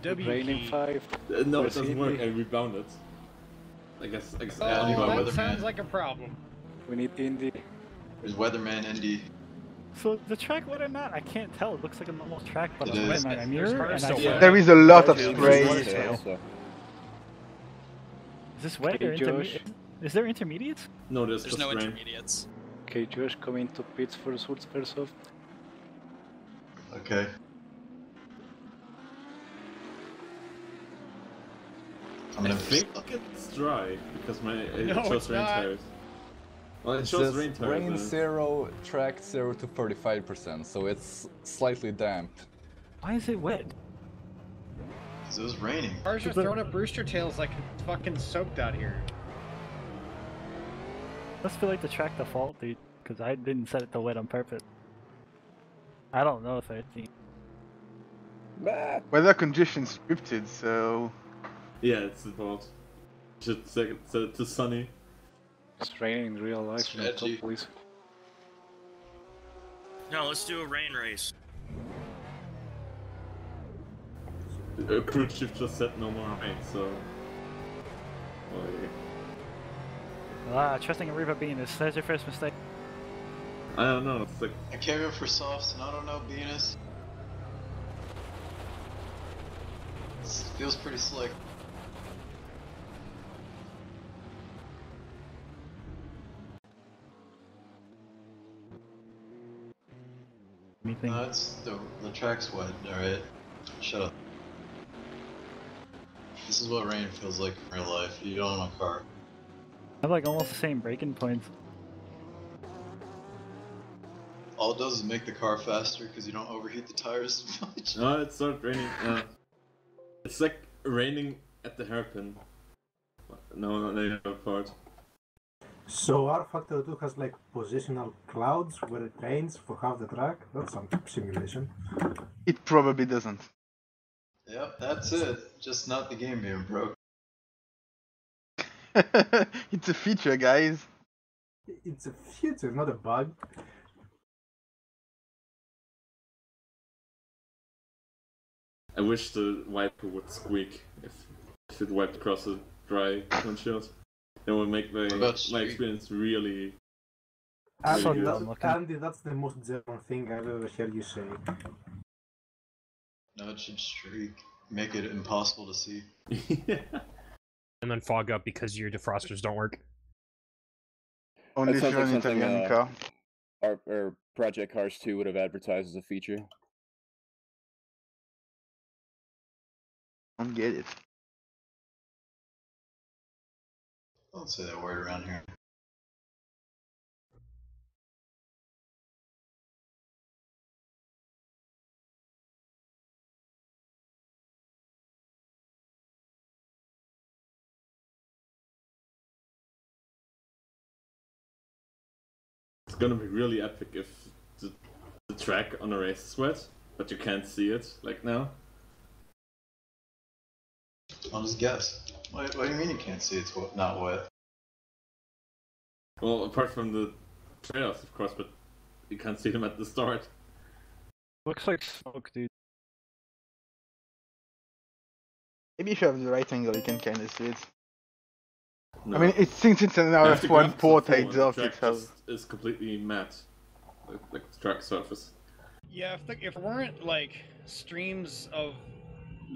W Raining key. 5. No, it doesn't work. I rebounded. I guess. Oh, Weatherman. that sounds like a problem. We need Indy. There's Weatherman, Indy. So the track wet or not, I can't tell. It looks like a normal track, but It I'm is. in my mirror and I Yeah. There is a lot of There's spray. water Is tail. this wet Okay, or intermediate? Josh. Is there intermediates? No, there's There's just no rain. intermediates. Okay, Josh, come into pits for Airsoft. Okay. I'm I gonna think it's dry because it No, shows it's rain not. tires. Well, it It shows says rain tires. rain 0, track 0 to 35%, so it's slightly damp. Why is it wet? Cause it was raining. Cars are throwing up rooster tails like it's fucking soaked out here. Must feel like the track default, dude, because I didn't set it to wet on purpose. I don't know if I think. Weather conditions scripted, so Yeah, it's default. Should set it to sunny. It's raining in real life in Strategy. Autopolis. No, let's do a rain race. Crew chief just said no more rain, so. Oh, yeah. Trusting a Reaper being this. That's your first mistake. I don't know. It's like I came in for softs and I don't know, Venus. This feels pretty slick. Anything? No, it's the track's wet, alright? Shut up. This is what rain feels like in real life. You don't own a car. I have like almost the same braking points. All it does is make the car faster because you don't overheat the tires as much. no, it's not raining. It's like raining at the hairpin. No, not the other part. So rFactor 2 has like positional clouds where it rains for half the track. That's some simulation. it probably doesn't. Yep, that's it. Just not the game being broke. It's a feature, guys. It's a feature, not a bug. I wish the wiper would squeak if it wiped across a dry windshield. It would make my experience really. Andy, Really that's, Andy, that's the most German thing I've ever heard you say. No, it should streak. Make it impossible to see. And then fog up because your defrosters don't work. Only That if sounds you're like an something, Italian car. Or Project Cars 2 would have advertised as a feature. Don't get it. Don't say that word around here. It's gonna be really epic if the track on a race is wet, but you can't see it like now. I'll just guess. What do you mean you can't see it's not wet? Well, apart from the trails, of course, but you can't see them at the start. Looks like smoke, dude. Maybe if you have the right angle, you can kind of see it. No. I mean, since it's an You have to go RF1 up to port, the I phone, doubt the it track has. just is completely matte, like the track surface. Yeah, if there weren't like streams of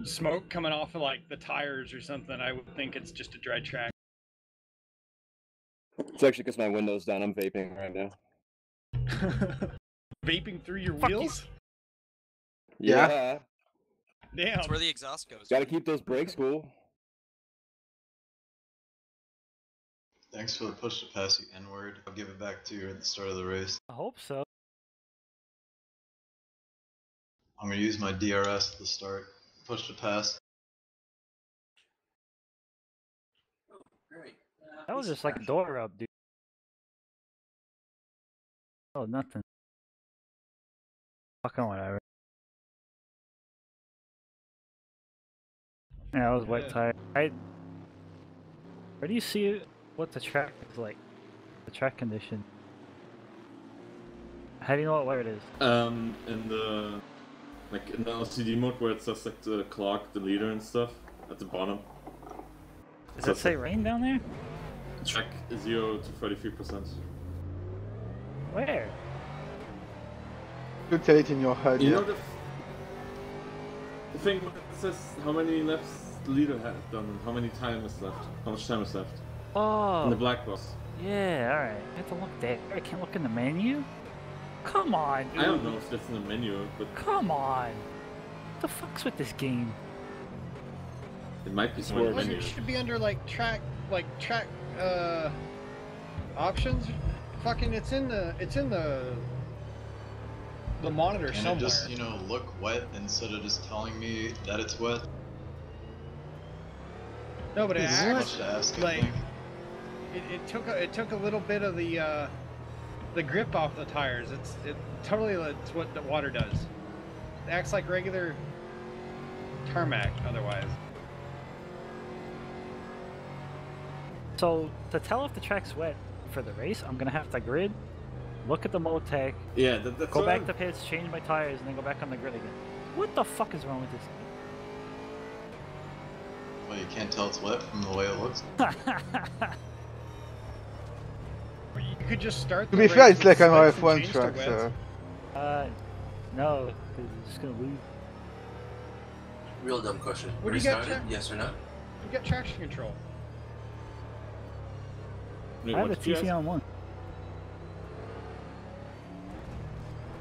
smoke coming off of like the tires or something, I would think it's just a dry track. It's actually because my window's down. I'm vaping right now. Vaping through your Fuck wheels? Yeah. Damn. That's where the exhaust goes. Gotta keep those brakes cool. Thanks for the push to pass, you N-word. I'll give it back to you at the start of the race. I hope so. I'm gonna use my DRS at the start. Push to pass. That was just like a door up, dude. Oh, nothing. Fucking whatever. Yeah, I was wet tire. Where do you see what the track is like? The track condition. How do you know what where it is? In the Like in the LCD mode where it says like the clock, the leader and stuff at the bottom. Does that say rain down there? Track 0 to 33%. Where? You tell it in your head. You Yeah. know the thing where it says how many laps the leader has done and how many time is left, how much time is left. Oh. In the black box. Yeah, alright. I have to look there. I can't look in the menu? Come on, dude. I don't know if that's in the menu, but Come on. What the fuck's with this game? it might be somewhere in the Like, menu. it should be under like track options. Fucking, it's in the monitor Can somewhere. it just, you know, look wet instead of just telling me that it's wet? No, but it It's acts much to ask, I like think. it took a little bit of the grip off the tires. It's what the water does. It acts like regular tarmac otherwise. So, to tell if the track's wet for the race, I'm gonna have to grid, look at the mode tag, Yeah, that's go what back I'm- to pits, change my tires, and then go back on the grid again. What the fuck is wrong with this Well, you can't tell it's wet from the way it looks. game? Or you could just start. To the be fair, race it's like with an slicks and RF1 change to track, wets. so. No, because it's just gonna lose. Real dumb question. What do you got, Restarted? Jack? Yes or no? You got traction control. Wait, I have a what did you TC ask? on one.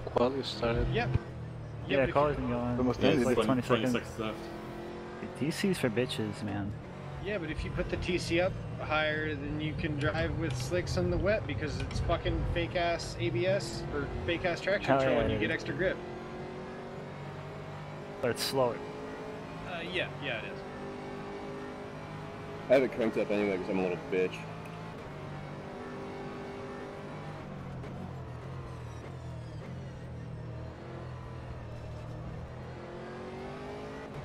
Quali started. Yep. Yeah, but if cars you- can go on. Almost Yeah, It's ended. like 20 seconds. left. TC's for bitches, man. Yeah, but if you put the TC up higher, then you can drive with slicks on the wet because it's fucking fake ass ABS or fake ass traction Hell control, yeah, and you it get is. extra grip. But it's slower. Yeah, it is. I have it cranked up anyway because I'm a little bitch.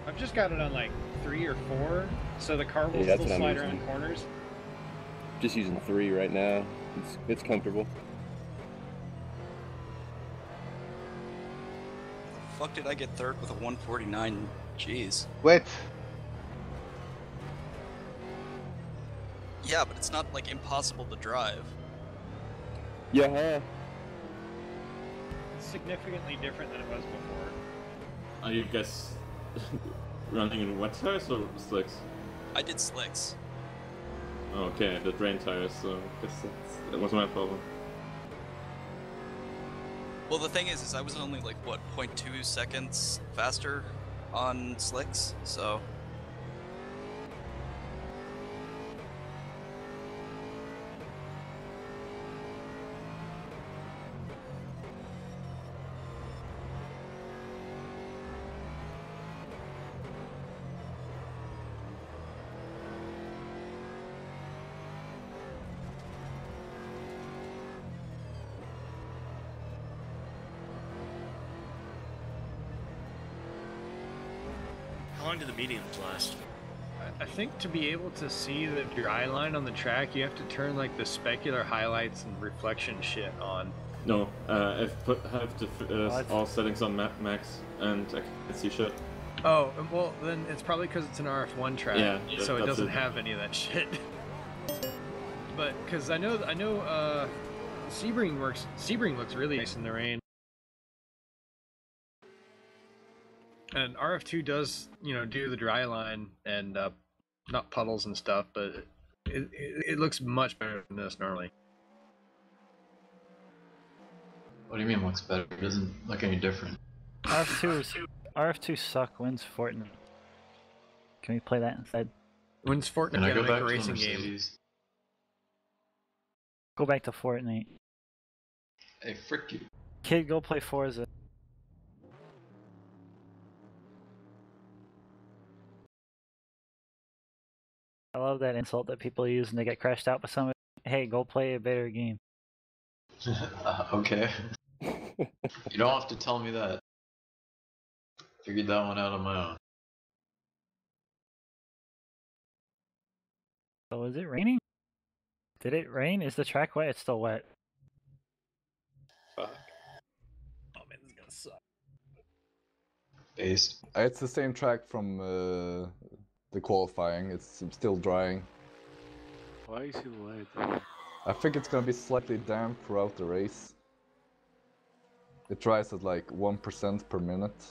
I've just got it on like 3 or 4, so the car will Yeah, that's still what I'm slide around using. corners. Just using 3 right now. It's comfortable. The fuck did I get third with a 149? Jeez. Wet. Yeah, but it's not like impossible to drive. Yeah, huh? It's significantly different than it was before. Are you guys running in wet tires or slicks? I did slicks. Oh, okay, the drain tires, so I guess that was my problem. Well, the thing is I was only like, what, 0.2 seconds faster on slicks, so... How long do the mediums last? I think to be able to see the dry line on the track, you have to turn like the specular highlights and reflection shit on. No, have the all settings on max, and I can see shit. Oh, well then it's probably because it's an RF1 track, Yeah, so it that's doesn't it. have any of that shit. But because I know Sebring looks really nice in the rain. And RF2 does, do the dry line and not puddles and stuff, but it looks much better than this normally. What do you mean looks better? It doesn't look any different. RF2 suck. Wins Fortnite. Can we play that instead? When's Fortnite Can I gonna go make back a to the racing game? Mercedes? Go back to Fortnite. Hey, frick you. Kid, go play Forza. I love that insult that people use and they get crashed out by somebody. Hey, go play a better game. Okay. You don't have to tell me that. Figured that one out on my own. So is it raining? Did it rain? Is the track wet? It's still wet. Fuck. Oh man, this is gonna suck. Based. It's the same track from the qualifying. It's still drying. Why is it wet? I think it's gonna be slightly damp throughout the race. It dries at like 1% per minute.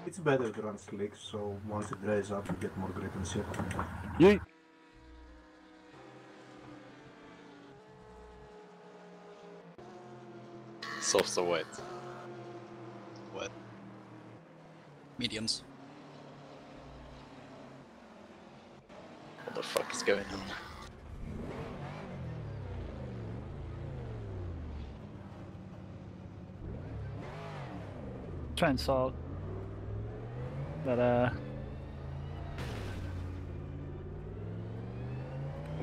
It's better to run slick, so once it dries up, you get more grip and shit. Yeet! Softs or wet? Wet. Mediums. What the fuck is going on? Try and salt. But I'm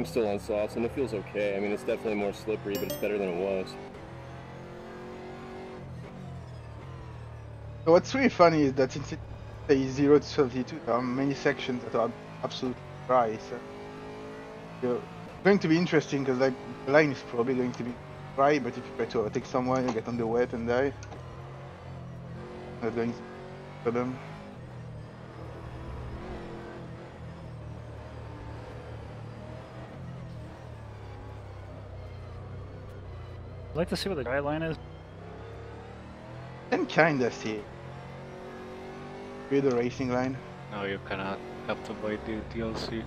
still on softs and it feels okay. I mean, it's definitely more slippery, but it's better than it was. What's really funny is that since it's 0 to 32, there are many sections that are absolutely dry. So it's going to be interesting because like the line is probably going to be dry, but if you try to overtake someone, you get on the wet and die. Not going to for them. I'd like to see what the dry line is. Can kinda see it. With the racing line. No, you cannot. Have to buy the DLC.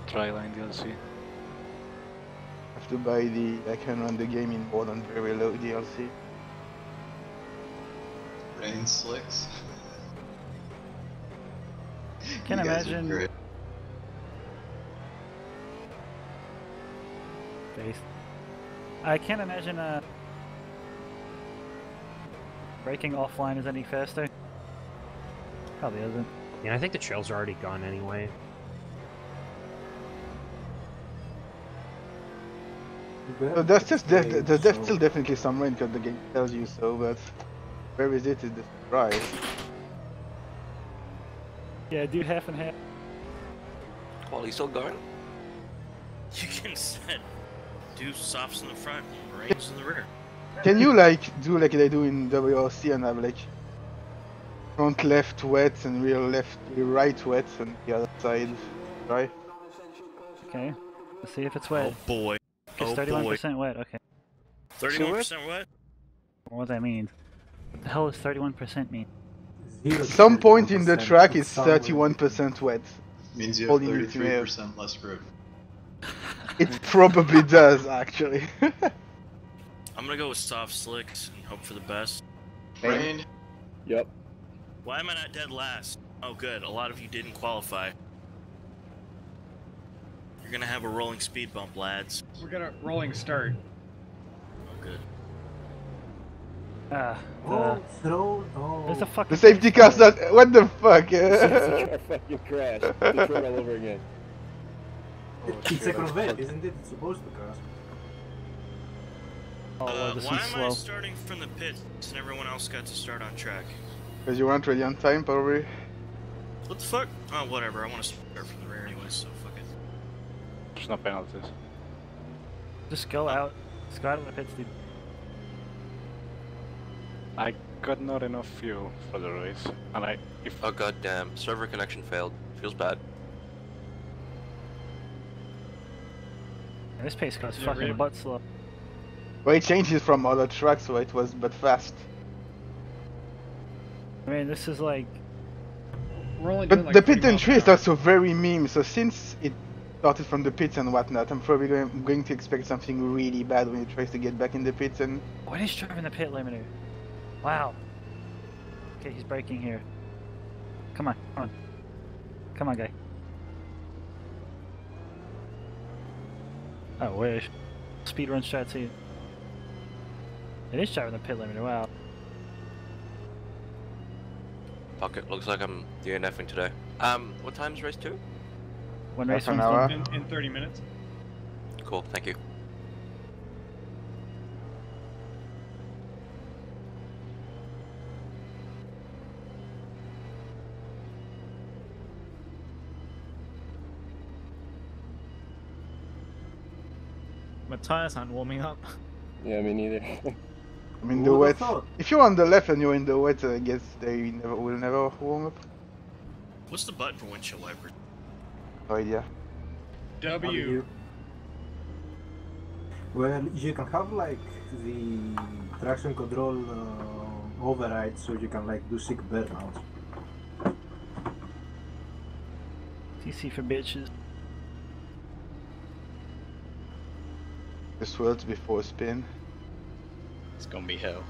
Dryline DLC. Have to buy the I can run the game in more than very low DLC. Rain slicks. Can't You guys are imagine. great. Based. I can't imagine braking offline is any faster. Probably isn't. Yeah, I think the trails are already gone anyway. So there's still definitely some rain because the game tells you so, but where is it is the surprise. Yeah, do half and half. Well, he's still going? You can set do softs in the front and rains in the rear. Can you like do like they do in WRC and have like front left wet and rear left right wet and the other side dry? Okay. Let's see if it's wet. Oh boy. It's 31% wet, okay. 31% wet? What that means. What the hell does 31% mean? Some point in the track is 31% wet. Means you All have you need to know. 33% less grip. It probably does actually. I'm gonna go with soft slicks and hope for the best. Rain. Yep. Why am I not dead last? Oh good, a lot of you didn't qualify. You're gonna have a rolling speed bump, lads. We're gonna rolling start. Oh good. There's a fucking The safety car starts. What the fuck? Safety car fucking crashed. Detroit all over again. It's a Corvette, isn't it? It's supposed to crash. Oh, this why one's am I slow. starting from the pits and everyone else got to start on track? Because you weren't ready on time, probably. What the fuck? Oh, whatever. I want to start from the rear anyway, so fuck it. There's no penalties. Just go out. Just go out of the pits, dude. I got not enough fuel for the race, and Oh goddamn! Server connection failed. Feels bad. This pace car's Yeah, fucking really. butt slow. Well, it changes from other tracks where it was but fast. I mean, this is like... We're only doing But like the 20 pit and miles tree an is hour. also very meme, so since it started from the pits and whatnot, I'm probably going to expect something really bad when it tries to get back in the pits and... What is driving the pit limiter? Wow. Okay, he's braking here. Come on, come on. Come on, guy. I wish. Speedrun strats here. It is driving the pit limiter, wow. Fuck it, looks like I'm DNFing today. What time's race 2? One Half race an one's hour. done. In 30 minutes. Cool, thank you. My tires aren't warming up. Yeah, me neither. I mean, the wet. If you're on the left and you're in the wet, I guess they will never warm up. What's the button for windshield wipers? No idea. W. Well, you can have like the traction control override, so you can like do sick burnouts. TC for bitches. This words before spin. It's gonna be hell.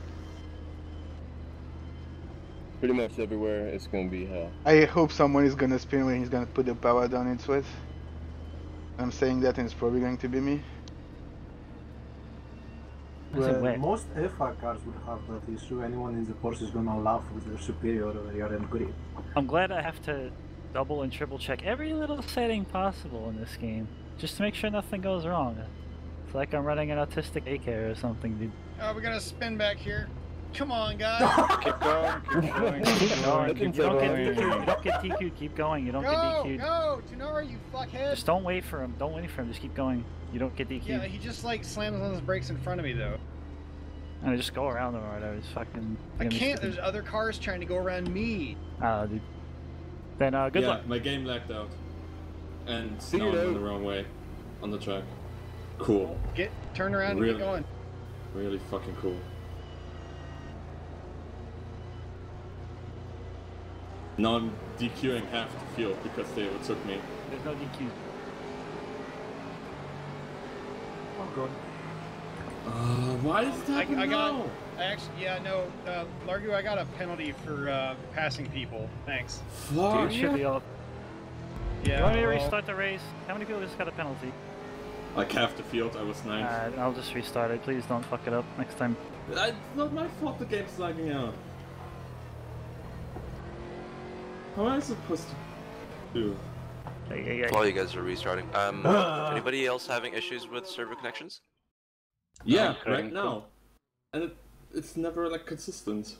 Pretty much everywhere, it's gonna be hell. I hope someone is gonna spin when he's gonna put the power down in sweat. I'm saying that and it's probably going to be me. Well, most FA cars would have that issue. Anyone in the course is gonna laugh with their superior rear end grip. I'm glad I have to double and triple check every little setting possible in this game, just to make sure nothing goes wrong. It's like I'm running an autistic daycare or something, dude. Oh, we're gonna spin back here. Come on, guys. Keep going, keep going. Keep going. You don't get DQ'd. You don't get DQ'd. Keep going. You don't get DQ'd. Go! Tenora, you fuckhead! Just don't wait for him. Don't wait for him. Just keep going. You don't get DQ'd. Yeah, he just like slams on his brakes in front of me though. And I just go around him or whatever. It's fucking. I can't. There's other cars trying to go around me. Dude. Then good luck. Yeah, my game lagged out, and now I'm going the wrong way on the track. Cool. Turn around and get going. Really fucking cool. Now I'm DQing half the field because they overtook me. There's no DQ. Oh god. Why is that now? Largo, I got a penalty for passing people. Thanks. Dude, should be all. Yeah. You want me to restart the race? How many people just got a penalty? Like half the field, I was ninth. I'll just restart it. Please don't fuck it up next time. It's not my fault the game's lagging out. How am I supposed to do? While you guys are restarting, anybody else having issues with server connections? Yeah, right now. And it's never like consistent.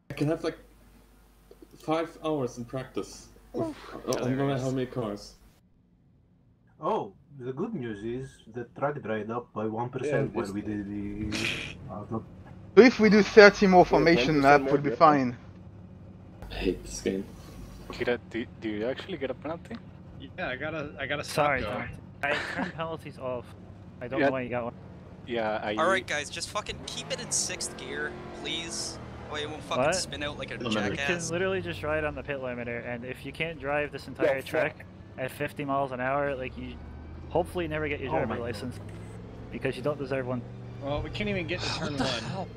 I can have like 5 hours in practice with no matter how many cars. Oh, the good news is the track dried up by 1% when we did the... So if we do 30 more formation lap, would be fine. I hate this game. Kira, do you actually get a penalty? Yeah, I gotta stop. Sorry, I turned penalties off. I don't know why you got one. Yeah, Alright guys, just fucking keep it in 6th gear, please. Oh, it won't fucking spin out like a jackass. You can literally just ride on the pit limiter, and if you can't drive this entire track at 50 miles an hour, like you hopefully never get your driver's license. Because you don't deserve one. Well, we can't even get to turn 1.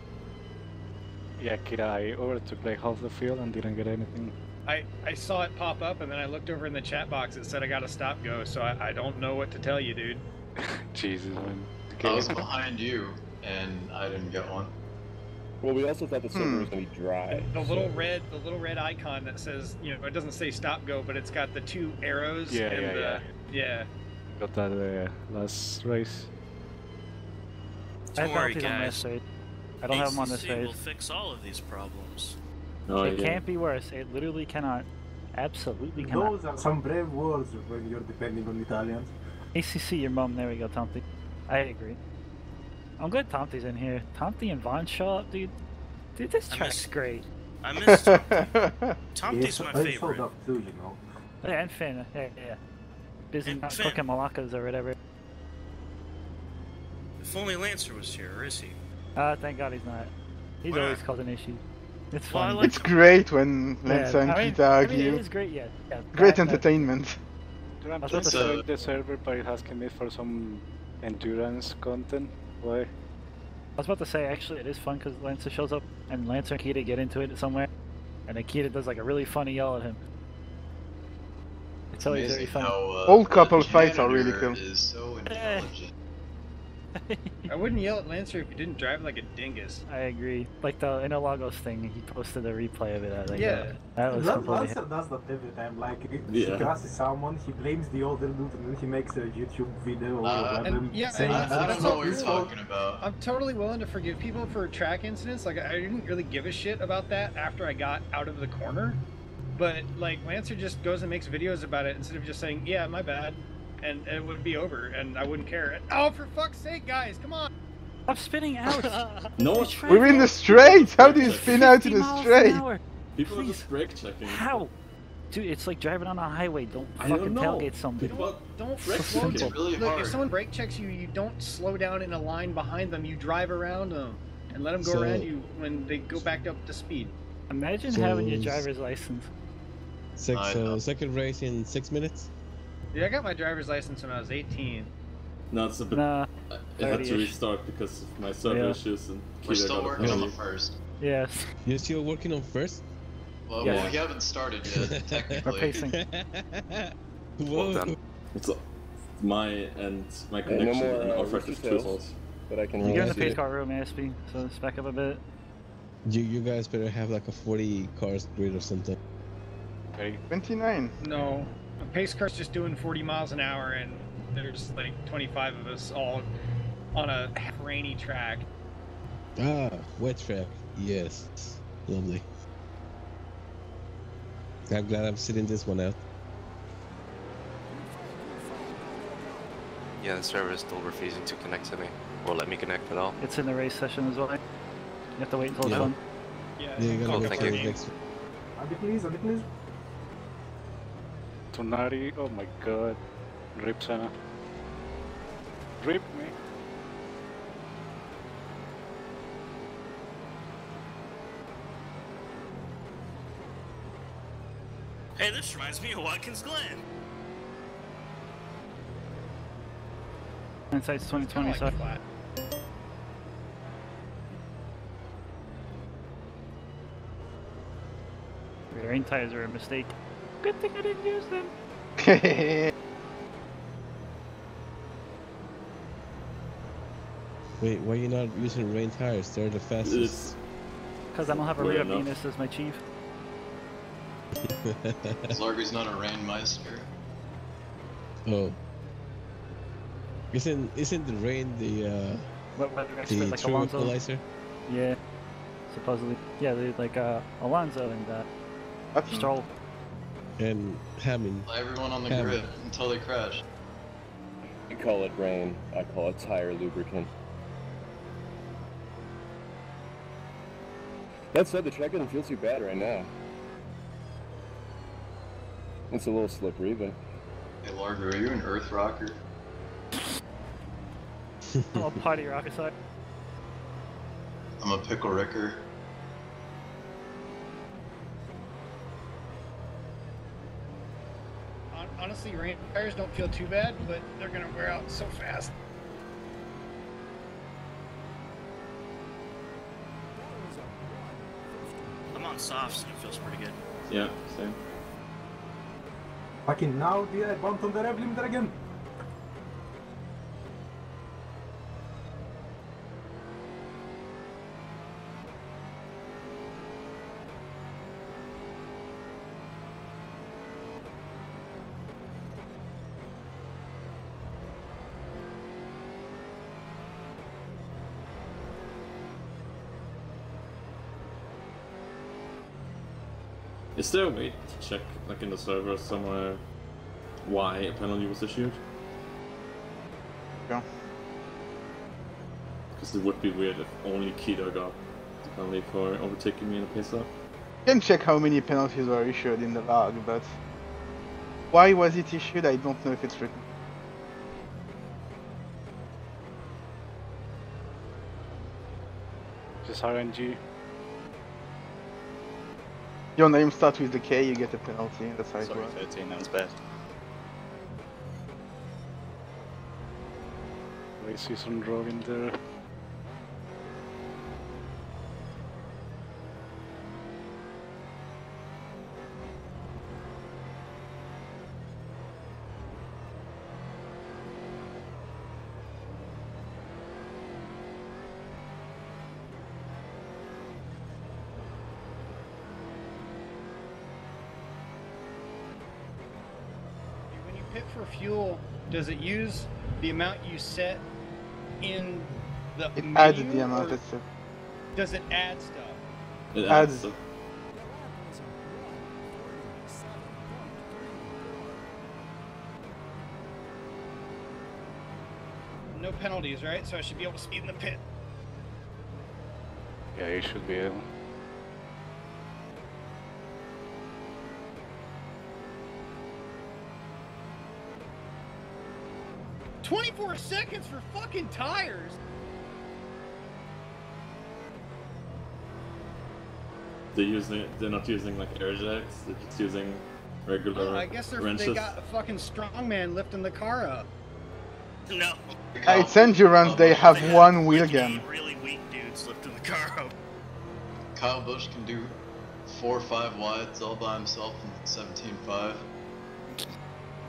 Yeah, Kira, I overtook like half the field and didn't get anything. I saw it pop up and then I looked over in the chat box. It said I got to stop go, so I don't know what to tell you, dude. Jesus, man. I was behind you and I didn't get one. Well, we also thought the server was going to be dry. The little red icon that says, you know, it doesn't say stop go, but it's got the 2 arrows. Yeah. Got that last race. Don't worry, guys. I don't have them on this ACC race. will fix all of these problems. It can't be worse. It literally cannot. Absolutely cannot. Those are some brave words when you're depending on Italians. ACC, your mom. There we go, Tomty. I agree. I'm glad Tomty's in here. Tomty and Vaughn show up, dude. Dude, this track's great. I miss Tomty. Tomty's my favorite. Showed up too, you know. Yeah, and Finn. Yeah. Busy And not Finn. cooking malakas or whatever. If only Lancer was here, or is he? Thank God he's not. He's Why always not? causing issues. It's Well, I fun. like It's great when Lancer and I mean, Kita argue. it is great, yeah. Great entertainment. I'm trying to make the server, but it has me for some endurance content. Why? I was about to say, actually, it is fun because Lancer shows up and Lancer and Kita get into it somewhere, and then Kita does like a really funny yell at him. It's always very funny. Old couple fights are really cool. Is so intelligent. I wouldn't yell at Lancer if you didn't drive like a dingus. I agree. Like the Interlagos thing, he posted a replay of it. Like, Yeah. that was completely... Lancer does that every time. Like, Yeah. he crosses someone, he blames the other dude, and then he makes a YouTube video of them Yeah, saying I don't know what you're his fault. talking about. I'm totally willing to forgive people for track incidents. Like, I didn't really give a shit about that after I got out of the corner. But, like, Lancer just goes and makes videos about it instead of just saying, yeah, my bad. And it would be over, and I wouldn't care. Oh, for fuck's sake, guys, come on! Stop spinning out! No, we're in the straight! How do you spin out in the straight? People are just brake checking. How? Dude, it's like driving on a highway. Don't I fucking don't know. tailgate somebody. Don't brake slow checking. down. really Look, hard. if someone brake checks you, you don't slow down in a line behind them. You drive around them and let them go around you when they go back up to speed. Imagine having your driver's license. Second race in 6 minutes? Yeah, I got my driver's license when I was 18. No, it's a bit. Nah, It had to 30-ish. restart because of my server issues and. We're Keita still got a working on the penalty. first. Yes. You're still working on first? Well, Yeah. we haven't started yet, technically. We're pacing. Well done. It's my and my connection more, and offer rookie two tails, faults. but I can You're in really the see pace it. car room, ASP, so let's back up a bit. You guys better have like a 40 cars grid or something. Okay. 29. No, a pace car's just doing 40 miles an hour, and there's like 25 of us all on a rainy track. Ah, wet track. Yes. Lovely. I'm glad I'm sitting this one out. Yeah, the server is still refusing to connect to me. Or let me connect at all. It's in the race session as well. You have to wait until it's Yeah. done. Yeah, Yeah, you gotta wait thank for you. the next. Andy, please, Andy, please. Tonari, oh my god. Rip Senna. Rip me. Hey, this reminds me of Watkins Glen. Hindsight's 2020, Kinda so like flat. rain tires are a mistake. Good thing I didn't use them. Wait, why are you not using rain tires? They're the fastest. It's Because I don't have a Well rear enough. Venus as my chief. Largy's not a Rainmeister. Oh. Isn't the rain the Weather expert the like true Alonso. equalizer? Yeah. Supposedly. Yeah, they're like Alonso and Stroll. And Hammond. Fly everyone on the Hammer. grid until they crash. You call it rain, I call it tire lubricant. That said, the track doesn't feel too bad right now. It's a little slippery, but... Hey Largo, are you an Earth Rocker? Oh, party rocket side. I'm a Pickle Ricker. Honestly, rain tires don't feel too bad, but they're gonna wear out so fast. I'm on softs and it feels pretty good. yeah, same. Fucking now, did I bumped on the rev limiter again? Is there a way to check, like in the server somewhere, why a penalty was issued? Yeah. Because it would be weird if only Keita got the penalty for overtaking me in a pace lap. You can check how many penalties were issued in the log, but why was it issued? I don't know if it's written. Just RNG. Your name starts with the K, you get a penalty. That's how it Sorry, works. 13, that was bad. I see some rogue in there. When you pit for fuel, does it use the amount you set in the It menu, adds the amount or that's it. does it add stuff? It Adds- stuff. No penalties, right? So I should be able to speed in the pit. Yeah, you should be able. 24 seconds for fucking tires. They're not using like air jacks. They're just using regular Oh, I guess wrenches. they got a fucking strongman lifting the car up. No. It's endurance. They have one wheel gun. Really weak dudes lifting the car up. Kyle Busch can do 4 or 5 wides all by himself in 17.5.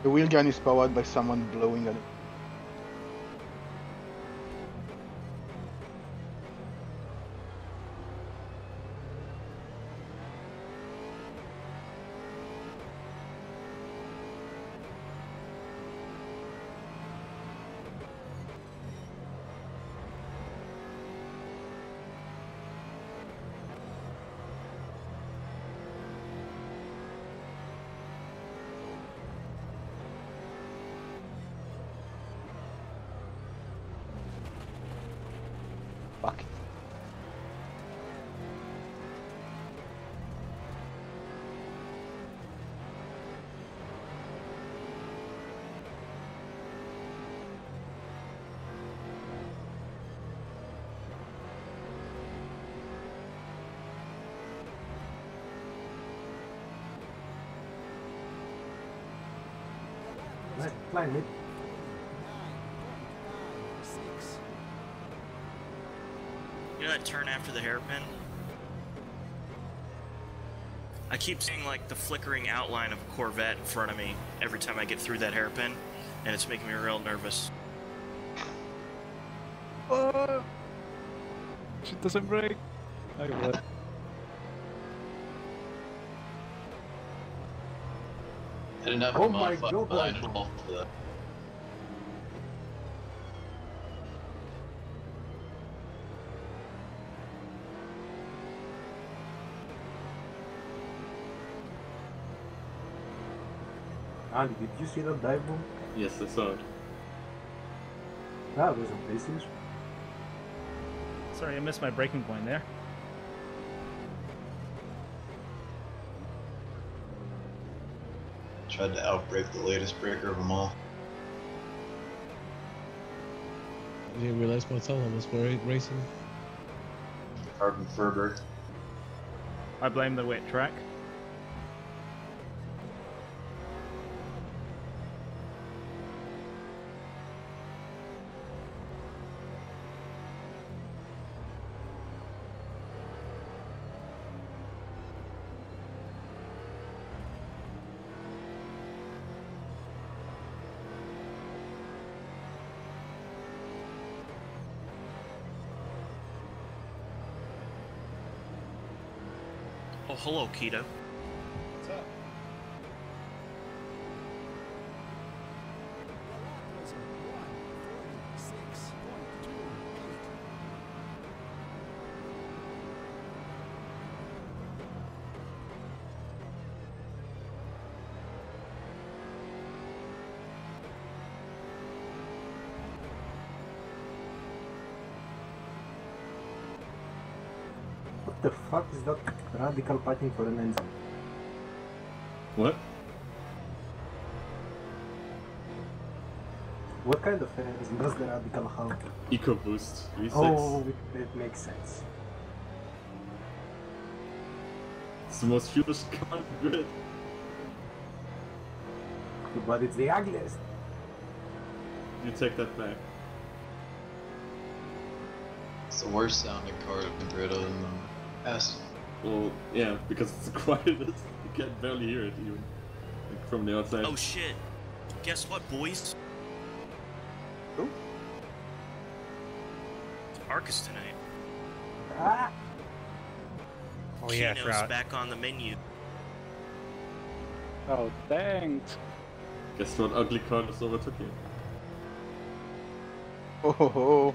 The wheel gun is powered by someone blowing on it. Fuck. Nice, flying mid. You know that turn after the hairpin? I keep seeing like the flickering outline of a Corvette in front of me every time I get through that hairpin, and it's making me real nervous. Oh, she doesn't break. I what? I didn't have Oh a my modified God, line Michael. at all for that. Andy, did you see that dive bomb? Yes, I saw it. That was amazing. Sorry, I missed my breaking point there. Tried to outbreak the latest breaker of them all. I didn't realize Motel was racing. Carbon Ferber. I blame the wet track. Oh, hello, Keto. What's up? What the fuck is that radical packing for an engine? What? What kind of engine does the radical have? EcoBoost V6. Oh, it makes sense. It's the most fuelage car on the grid. But it's the ugliest. You take that back. It's the worst sounding car on the grid other than the Aston. Well, yeah, because it's the quietest. You can barely hear it even, like, from the outside. Oh shit. Guess what, boys? Who? Arcus tonight. Ah! Oh yeah, I Kino's forgot. back on the menu. Oh, thanks. Guess what ugly car just overtook you? Oh ho ho.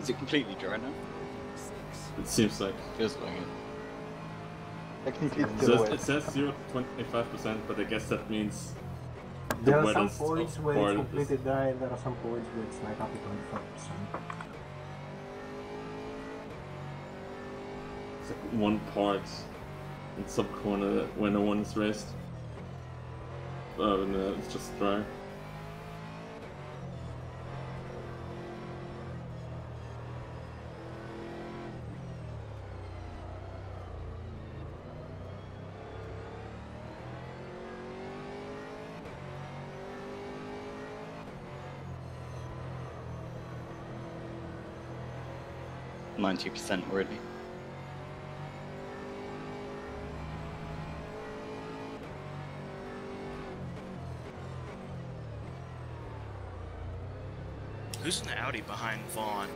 Is it completely dry now? It seems like. Feels like it. Technically, It it's says, still wet. it says 0 to 25%, but I guess that means the There are some wettest points of where it's part is- completely dry, and there are some points where it's like up to 25%. It's like one part in some corner when no one is raced. No, it's just dry. %90 already. Who's in the Audi behind Vaughn?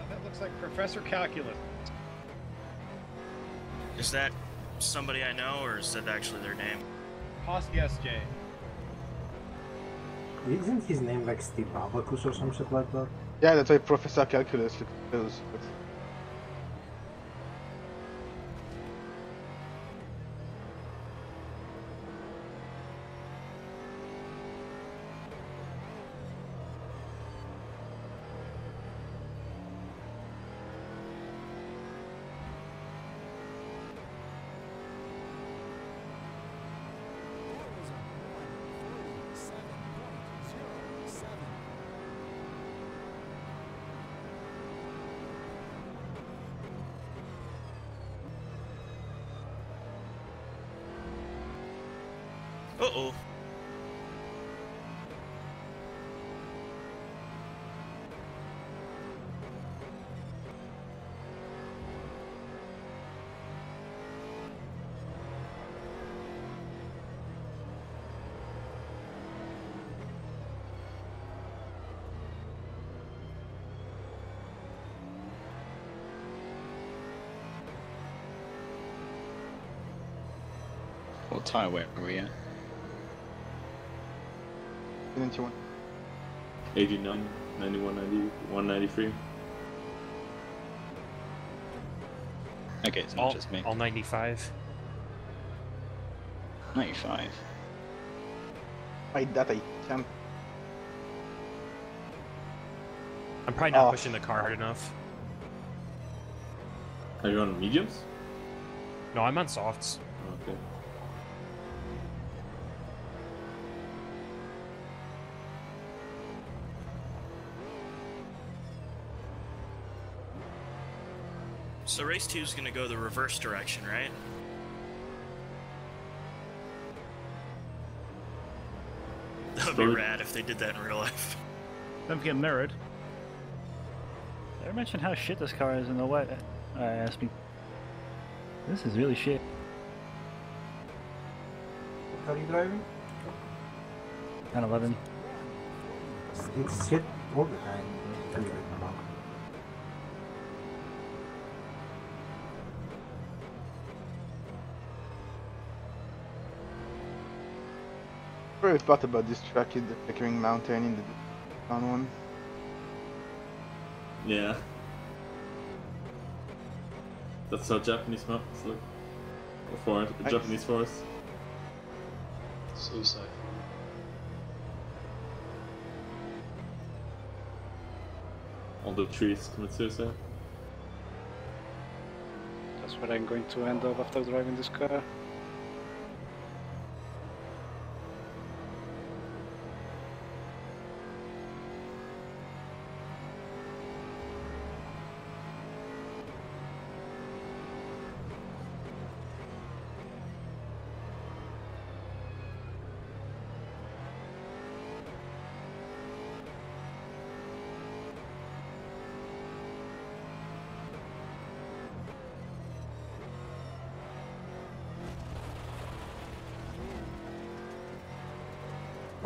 That looks like Professor Calculus. Is that somebody I know, or is that actually their name? Yes, Jay. Isn't his name like Steve Abacus or some shit like that? Yeah, that's why Professor Calculus feels. Uh-oh. What tyre weight are we at? 91. 89, 91, 90, 193. Okay, it's not just me. All 95. 95. That I can't. I'm probably not pushing the car hard enough. Are you on mediums? No, I'm on softs. Okay. So race 2 is going to go the reverse direction, right? That would be rad if they did that in real life. Don't get mirrored. Did I mention how shit this car is in the wet? Asked me. This is really shit. What are you driving? 911. It's shit all the time. Tell you right now. Very thought about this track in the Pickering Mountain in the down one. Yeah. That's how Japanese maps look. Or for Japanese forests. Suicide. All the trees commit suicide. That's where I'm going to end up after driving this car.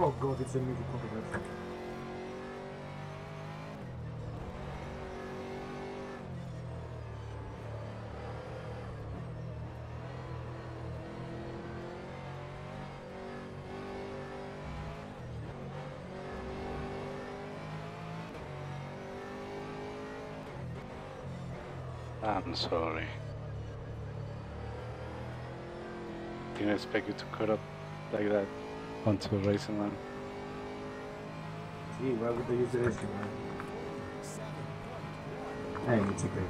Oh god, it's a middle Corvette. I'm sorry. Didn't expect you to cut up like that onto a racing line. See, why would they use the racing line? Hey, it's okay.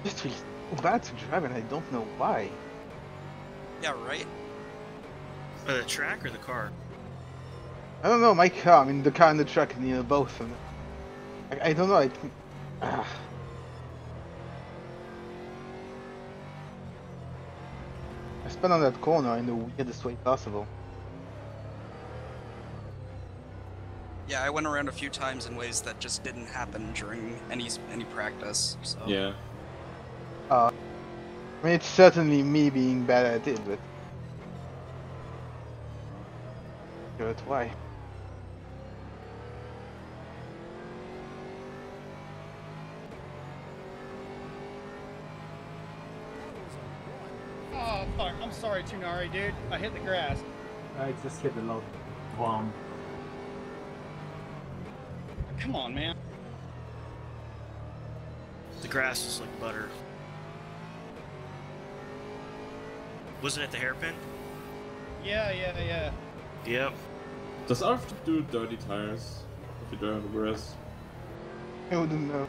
It just feels so bad to drive and I don't know why. Yeah, right? The track or the car? I don't know, my car, I mean the car and the truck, you know, both of them. I don't know, I think... I spun on that corner in the weirdest way possible. Yeah, I went around a few times in ways that just didn't happen during any practice. So. Yeah. I mean, it's certainly me being bad at it, but... That's why. Oh, fuck. I'm sorry, Tunari, dude. I hit the grass. I just hit the low bomb. Come on, man. The grass is like butter. Was it at the hairpin? Yeah. Yep. Does RF do dirty tires if you drive the grass? I wouldn't know.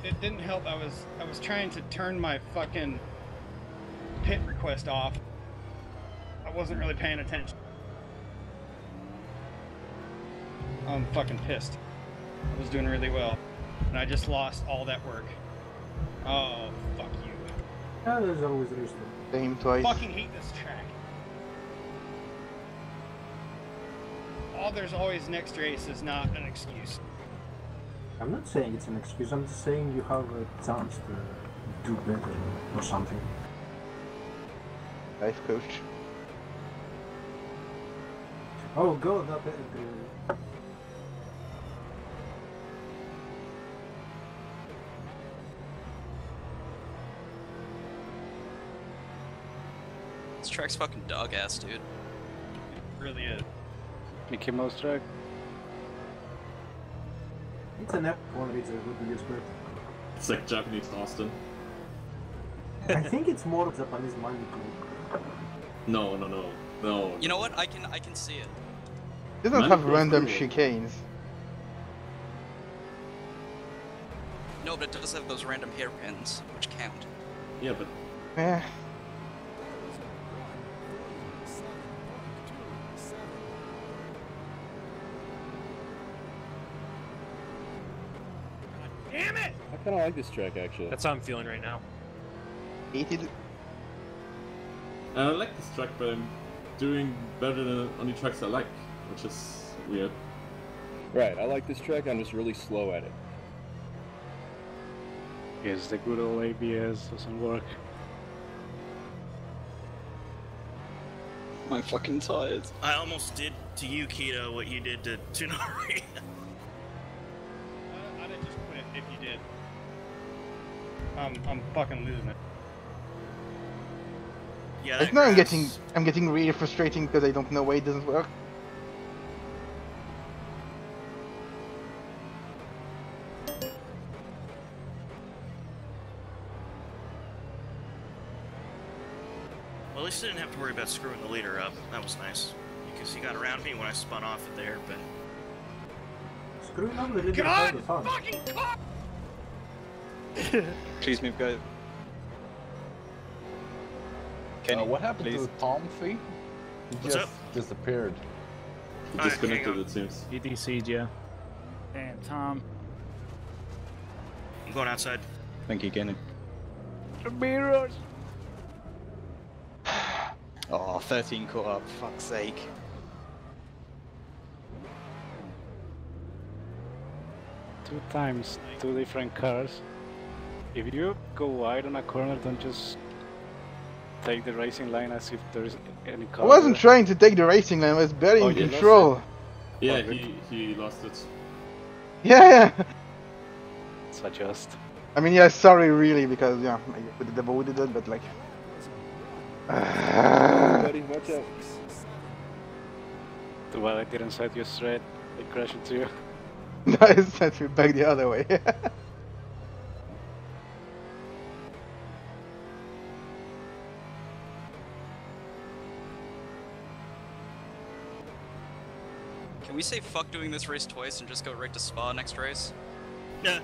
It didn't help. I was trying to turn my fucking pit request off. I wasn't really paying attention. I'm fucking pissed. I was doing really well, and I just lost all that work. Oh, fuck you. Yeah, there's always a reason. Same twice. Fucking hate this track. All there's always next race is not an excuse. I'm not saying it's an excuse, I'm just saying you have a chance to do better or something. Life coach. Oh, go that This track's fucking dog ass, dude. It really is. Mickey Mouse track. It's an F1, it's a good use, but It's like Japanese Austin. I think it's more Japanese money. No. You know what? I can see it. It doesn't have random chicanes. No, but it does have those random hairpins, which count. Yeah, but... Eh. Damn it! I kind of like this track, actually. That's how I'm feeling right now. Hated. I like this track, but I'm doing better than on the tracks I like, which is weird. Right, I like this track, I'm just really slow at it. Yes, the good old ABS doesn't work. My fucking tires. I almost did to you, Keto, what you did to Tunari. I'd have just quit if you did. I'm fucking losing it. Yeah, Right now I'm getting really frustrating because I don't know why it doesn't work. Well, at least I didn't have to worry about screwing the leader up. That was nice. Because he got around me when I spun off at the hairpin. screwing up the little God of the sun. fucking car! Please move, guys. Kenny, what happened please. to Tom Fee? He What's just up? disappeared. He Alright, disconnected, hang on. it seems. EDC'd, yeah. Damn, Tom. I'm going outside. Thank you, Kenny. The mirrors. Oh, 13 caught up, fuck's sake. Two times, two different cars. If you go wide on a corner, don't just take the racing line as if there's any car. I wasn't there. trying to take the racing line, I was barely Oh, in you lost control. Yeah, he lost it. Yeah! Let's adjust. I mean, yeah, sorry, really, because, yeah, I could have avoided it, but, like... Buddy, watch out. Too bad I didn't set you straight. I crashed into you. No, it sent me back the other way. Can we say fuck doing this race twice and just go right to Spa next race? Nah.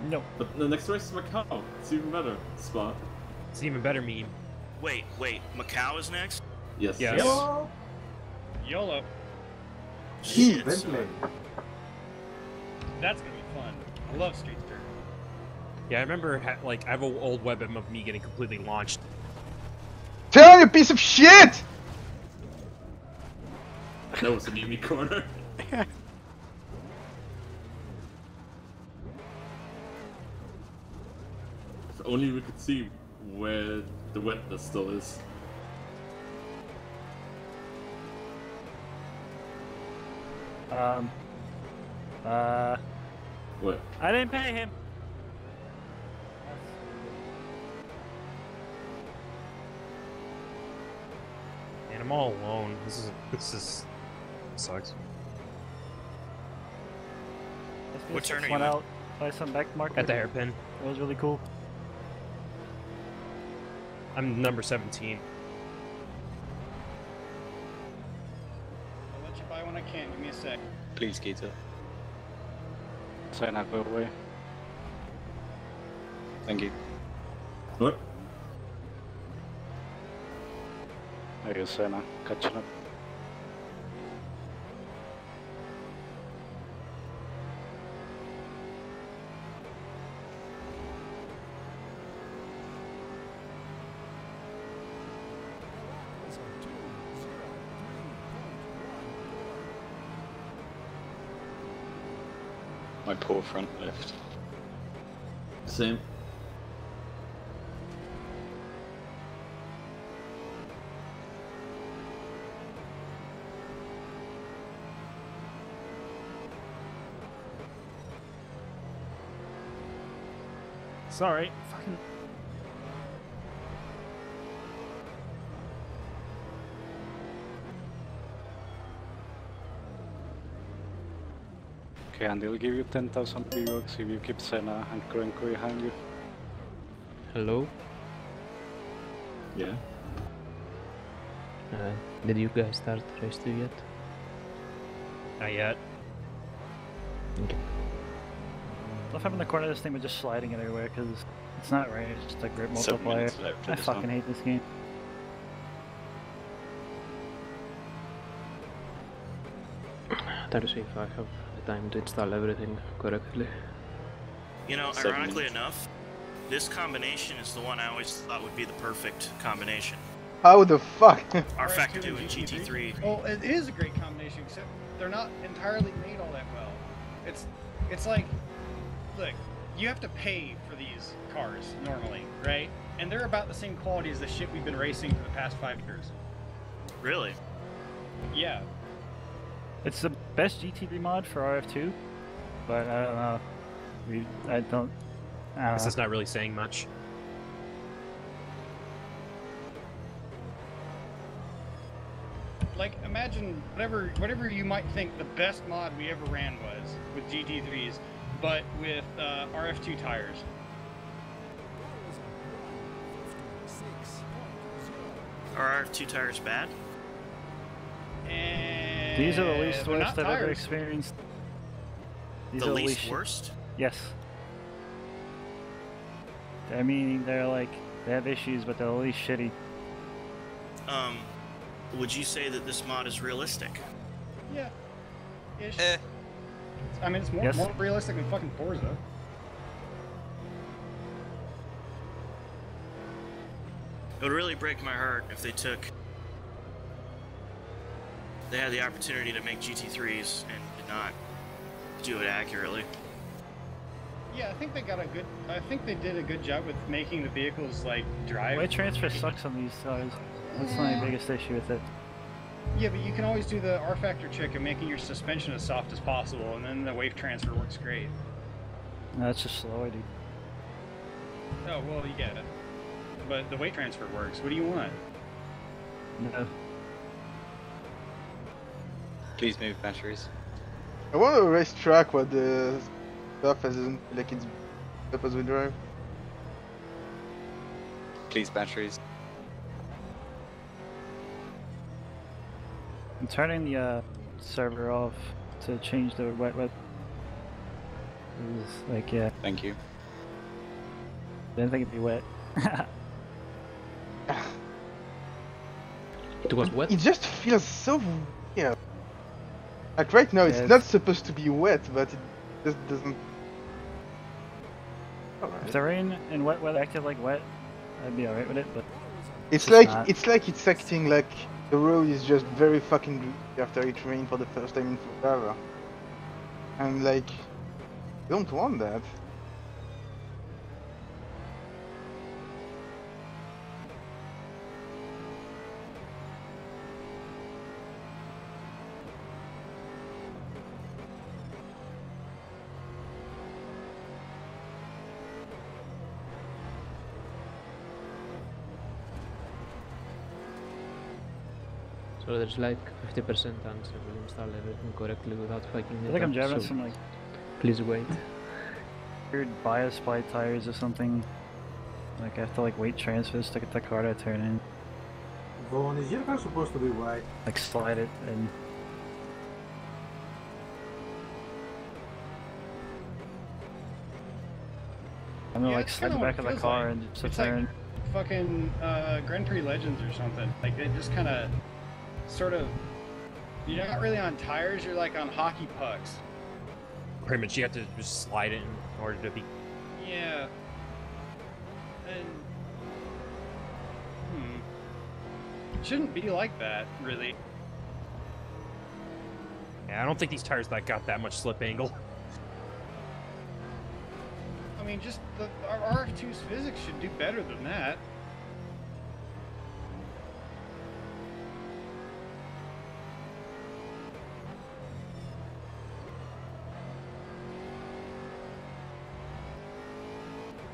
No. But the next race is Macau. It's even better. Spa. It's an even better meme. Wait, Macau is next? Yes. Yes. YOLO! YOLO. Shit. Bentley. That's gonna be fun. I love Street Dirt. Yeah, I remember, like, I have an old webm of me getting completely launched. Tell you piece of shit! That was a Mimi corner. If only we could see where the wetness still is. What? I didn't pay him. Man, I'm all alone. This sucks. What turn are you Went at? out by some back market. At the hairpin. That was really cool. I'm number 17. I'll let you buy when I can. Give me a sec. Please, Keita. Senna, go away. Thank you. What? There you go, Senna, catching up. My poor front left. Same. Sorry. Fucking. Okay, and they'll give you 10,000 V-Bucks if you keep Senna and Krenko behind you. Hello? Yeah. Did you guys start race 2 yet? Not yet. Okay. Love having the corner of this thing with just sliding it everywhere because it's not right. It's just a great 7 multiplayer. minutes left I in this fucking one. hate this game. Try to see if I have the time to install everything correctly. You know, 7 ironically minutes. enough, this combination is the one I always thought would be the perfect combination. How the fuck? rFactor 2 and GT3. Well, it is a great combination, except they're not entirely made all that well. It's like, look, you have to pay for these cars normally, right? And they're about the same quality as the shit we've been racing for the past 5 years. Really? Yeah. It's the best GT3 mod for RF2, but I don't know. I don't Guess that's not really saying much. Like, imagine whatever you might think the best mod we ever ran was with GT3s, but with RF2 tires. Are RF2 tires bad? And These are the least they're worst not I've ever tires. experienced. These The are least worst? Yes. I mean, they're like, they have issues, but they're the least shitty. Would you say that this mod is realistic? Yeah. Ish. I mean, it's more, Yes. more realistic than fucking Forza. It would really break my heart if they had the opportunity to make GT3s and did not do it accurately. Yeah, I think they did a good job with making the vehicles like drive. Weight transfer sucks on these cars. That's my biggest issue with it. Yeah, but you can always do the rFactor trick of making your suspension as soft as possible, and then the wave transfer works great. No, that's just slower, dude. Oh, well, you get it. But the weight transfer works. What do you want? No. Please move batteries. I want to race track what the stuff isn't like it's up as we drive. Please batteries. I'm turning the server off to change the wet. It's like, yeah. Thank you. Didn't think it'd be wet. It was wet? It just feels so weird. Like right now, it's not supposed to be wet, but it just doesn't. If the rain and wet weather acted like wet, I'd be alright with it, but It's just like not. it's acting like the road is just very fucking gritty after it rained for the first time in forever. And like, I don't want that. So there's like 50% chance I will install everything correctly without fucking I it think I'm up, driving so some like please wait. weird bias spy tires or something. Like I have to like weight transfers to get the car to turn in. Vaughn, is your car supposed to be white? Like slide it and I'm gonna Yeah, like that's slide the kinda back what of it the feels car like. and just It's turn. like fucking Grand Prix Legends or something. Like it just kind of, sort of, you're not really on tires. You're like on hockey pucks. Pretty much, you have to just slide it in order to be. Yeah. And it shouldn't be like that, really. Yeah, I don't think these tires got that much slip angle. I mean, just our RF2's physics should do better than that.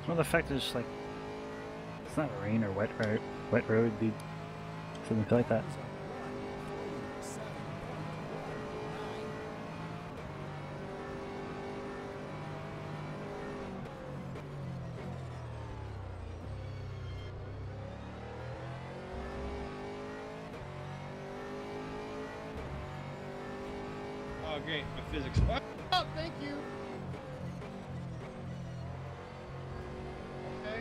Well, the fact is just like it's not rain or wet road, dude. It doesn't feel like that. Oh, great, my physics. Oh, thank you. Okay.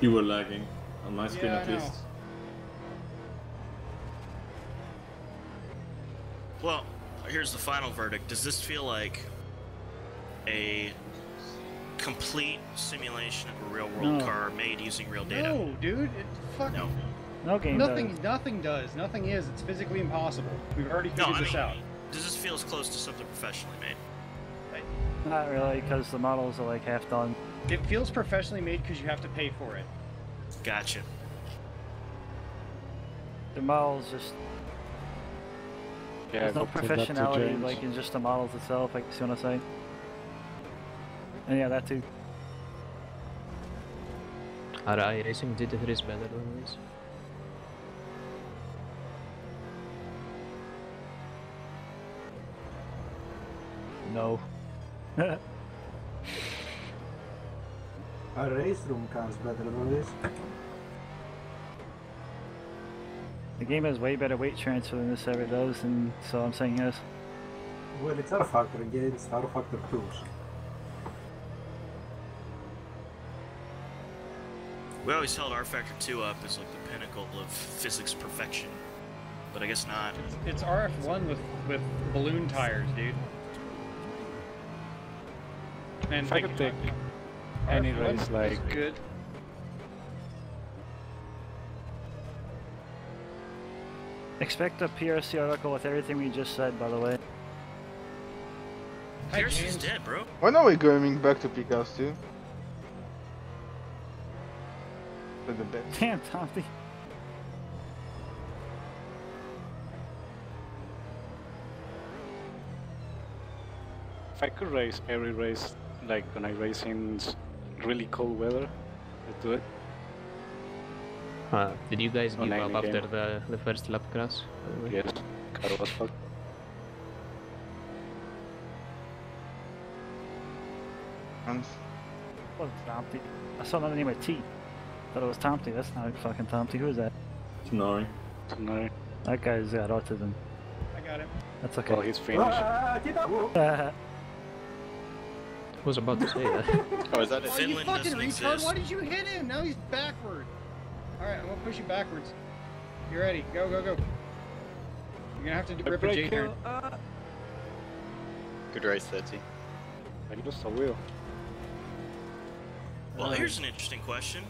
You were lagging on my screen Yeah, at I know. least. Well, here's the final verdict. Does this feel like a complete simulation of a real-world No. car made using real data? No, dude, it fucking. No. No game Nothing. does. Nothing does. Nothing is. It's physically impossible. We've already No, figured I this mean, out. does this feel as close to something professionally made? Not really, because the models are like half done. It feels professionally made because you have to pay for it. Gotcha. The models just Yeah, there's no I got that to professionality James. like in just the models itself. Like, you see what I say? And yeah, that too. Are iRacing GT3s better than this? No. Are race room cars better than this? The game has way better weight transfer than this ever does, and so I'm saying yes. Well, it's rFactor against rFactor 2s. We always held rFactor 2 up as like the pinnacle of physics perfection, but I guess not. It's RF1 with balloon tires, dude. And if I could take any race like good. Expect a PRC article with everything we just said, by the way. PRC's dead, bro. When are we going back to Peak House too? The best. Damn, Tommy. If I could race every race, like when I race in really cold weather, I'd do it. Did you guys give up after game. the first lap crash? Yes, car was fucked. What Tomty? I saw another name with T. Thought it was Tomty. That's not fucking Tomty. Who is that? Tenari. Tenari. That guy's got autism. I got him. That's okay. Well, he's finished. I was about to say that. Oh, is that it? Oh, you fucking retard! Why did you hit him? Now he's backward. Alright, I'm gonna push you backwards. You ready? Go, go, go. You're gonna have to rip a J-turn. Good race, 30. I lost a wheel. Well, here's an interesting question.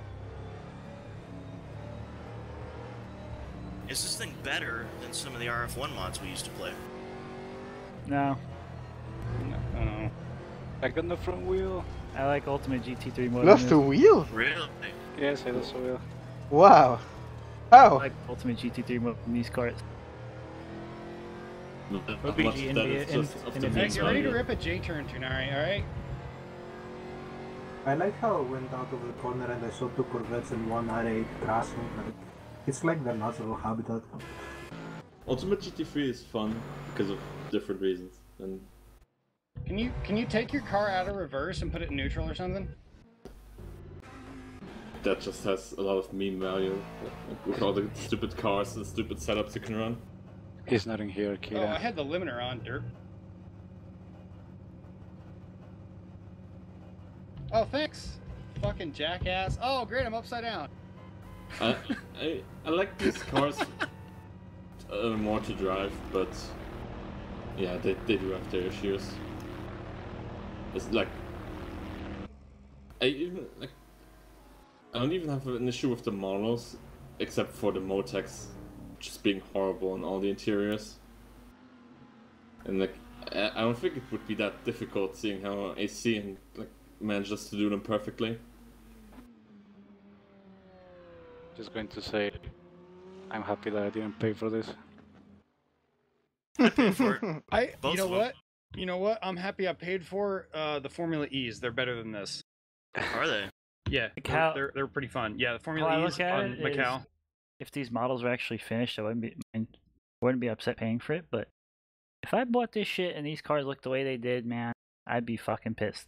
Is this thing better than some of the RF1 mods we used to play? No. No. I got the front wheel. I like Ultimate GT3 more. Lost a wheel? Really? Yes, I lost a wheel. Wow. How? I like Ultimate GT3 more than these carts. OBG Get ready to rip a J-turn, Tenari, alright? I like how I went out of the corner and I saw two Corvettes and one R8 crashing. Like, it's like their natural habitat. Ultimate GT3 is fun because of different reasons. And Can you take your car out of reverse and put it in neutral or something? that just has a lot of meme value with all the stupid cars and stupid setups you can run. He's not in here, Kira. Oh, I had the limiter on, derp. Oh, thanks, fucking jackass. Oh, great, I'm upside down. I like these cars more to drive, but yeah, they do have their issues. It's like I don't even have an issue with the models, except for the Motex just being horrible in all the interiors. And like, I don't think it would be that difficult seeing how AC and like manages to do them perfectly. Just going to say, I'm happy that I didn't pay for this. I paid for it. You know what? You know what? I'm happy I paid for the Formula E's. They're better than this. Are they? Yeah, they're pretty fun. Yeah, the Formula E's on Macau. If these models were actually finished, I wouldn't be upset paying for it. But if I bought this shit and these cars looked the way they did, man, I'd be fucking pissed.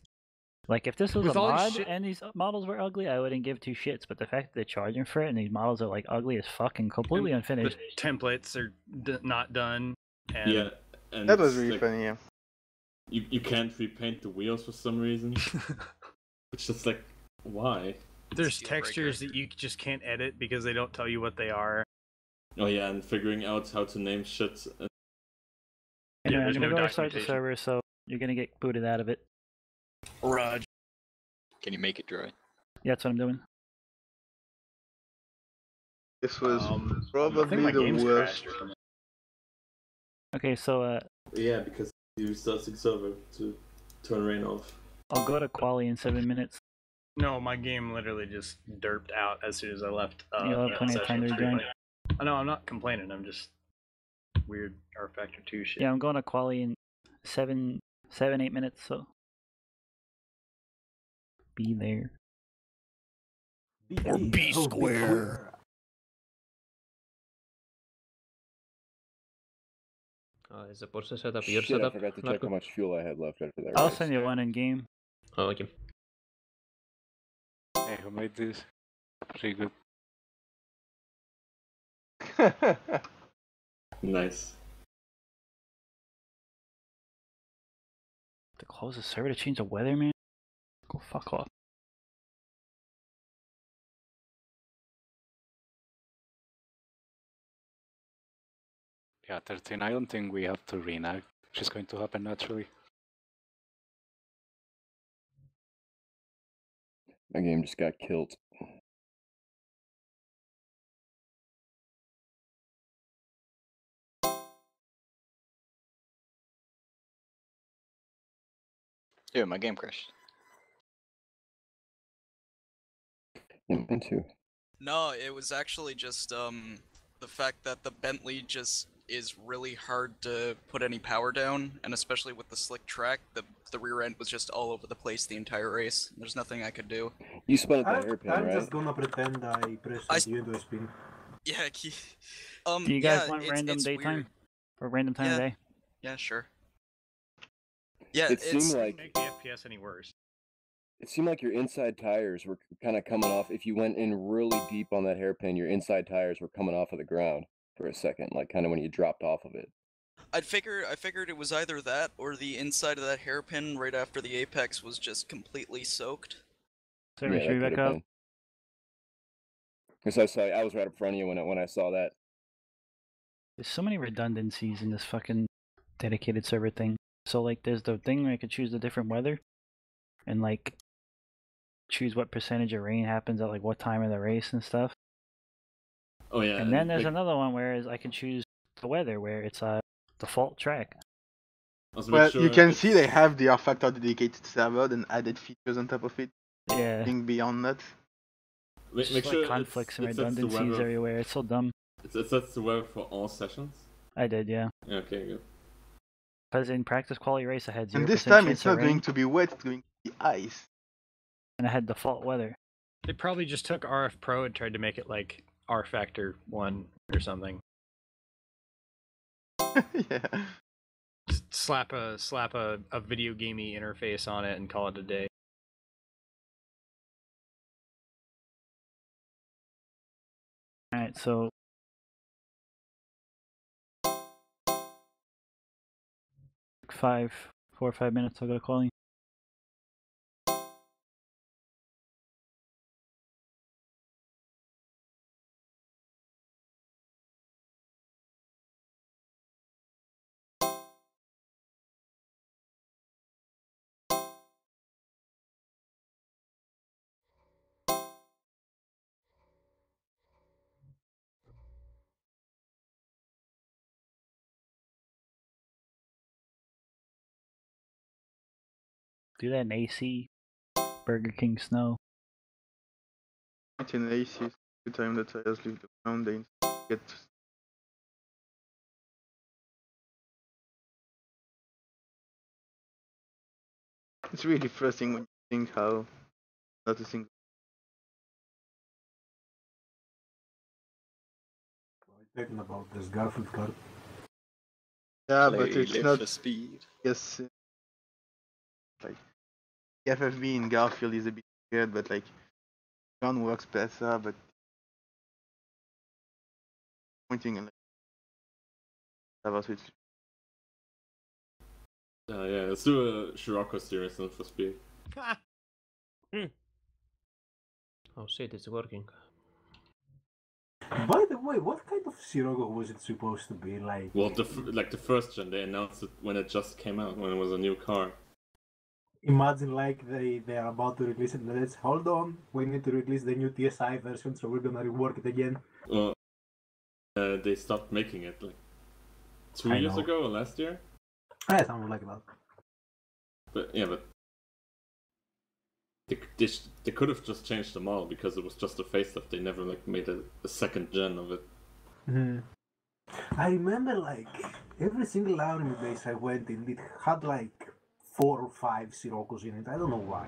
Like if this was a mod and these models were ugly, I wouldn't give two shits. But the fact that they're charging for it and these models are like ugly as fucking completely unfinished. The templates are not done. And Yeah, and That was it's really like, funny, yeah. You can't repaint the wheels for some reason. It's just like, why? There's textures that you just can't edit because they don't tell you what they are. Oh yeah, and figuring out how to name shit. Anyway, there's I'm no gonna go start the documentation. server, so you're gonna get booted out of it. Raj. Can you make it dry? Yeah, that's what I'm doing. This was I think probably my the game's worst. crashed or something. Okay, so Yeah, because you use the server to turn rain off. I'll go to quali in 7 minutes. No, my game literally just derped out as soon as I left. You'll have plenty of time to session. rejoin. I know, I'm not complaining. I'm just weird rFactor 2 shit. Yeah, I'm going to quali in 8 minutes, so be there. Or B square. Is the Porsche setup your Shit, I setup? forgot to check Marco? how much fuel I had left after that I'll race. send you one in game. Oh, okay. Hey, who made this? Pretty good. Nice. To close the server to change the weather, man? Go fuck off. Yeah, 13, I don't think we have to reenact. It's just going to happen naturally. My game just got killed. Yeah, my game crashed. Yeah, mine too. No, it was actually just the fact that the Bentley just is really hard to put any power down, and especially with the slick track, the rear end was just all over the place the entire race. There's nothing I could do. You spun at the hairpin, I'm right? just gonna pretend I pressed you into a spin. Yeah, Do you guys yeah, want it's random daytime? weird. Or random time of day? Yeah, sure. Yeah, It seemed Doesn't like make the FPS any worse. it seemed like your inside tires were kind of coming off. If you went in really deep on that hairpin, your inside tires were coming off of the ground for a second, like kind of when you dropped off of it. I figured it was either that or the inside of that hairpin right after the apex was just completely soaked. Server Yeah, should be that back could have up. been. Because I was right up front of you when I saw that. There's so many redundancies in this fucking dedicated server thing. So like there's the thing where I could choose the different weather and like choose what percentage of rain happens at like what time of the race and stuff. Oh yeah. And then there's another one where I can choose the weather where it's a default track. Well, you can see they have the rFactor dedicated server and added features on top of it. Yeah. Think beyond that. It's Make just sure like conflicts and it sets the redundancies weather- everywhere. It's so dumb. It sets the weather for all sessions? I did, yeah. Okay, good. Because in practice quality race I had 0% And this time chance it's not of rain, going to be wet, it's going to be ice. and I had default weather. They probably just took RF Pro and tried to make it like rFactor 1 or something. Yeah. Just slap a video gamey interface on it and call it a day. Alright, so 4 or 5 minutes I'll go to calling. Do that in AC. Burger King snow. It's in AC, every time the tires leave the ground, they get. It's really frustrating when you think how not a single. Talking about this Garfield card. Yeah, Play, but it's live not. for speed. Yes. Like FFB in Garfield is a bit weird, but like John works better, but pointing and like have switch. Yeah, let's do a Scirocco series and for speed. Oh shit, it's working. By the way, what kind of Sirocco was it supposed to be like? Well, the first gen, they announced it when it just came out, when it was a new car. Imagine like they are about to release it and let's hold on, we need to release the new TSI version, so we're gonna rework it again. Well, they stopped making it like 2 I years know. ago or last year. Yeah, something like that. But yeah, but they could have just changed the model because it was just a facelift. They never like made a second gen of it. I remember like every single anime base I went in, it had like 4 or 5 Siroccos in it. I don't know why.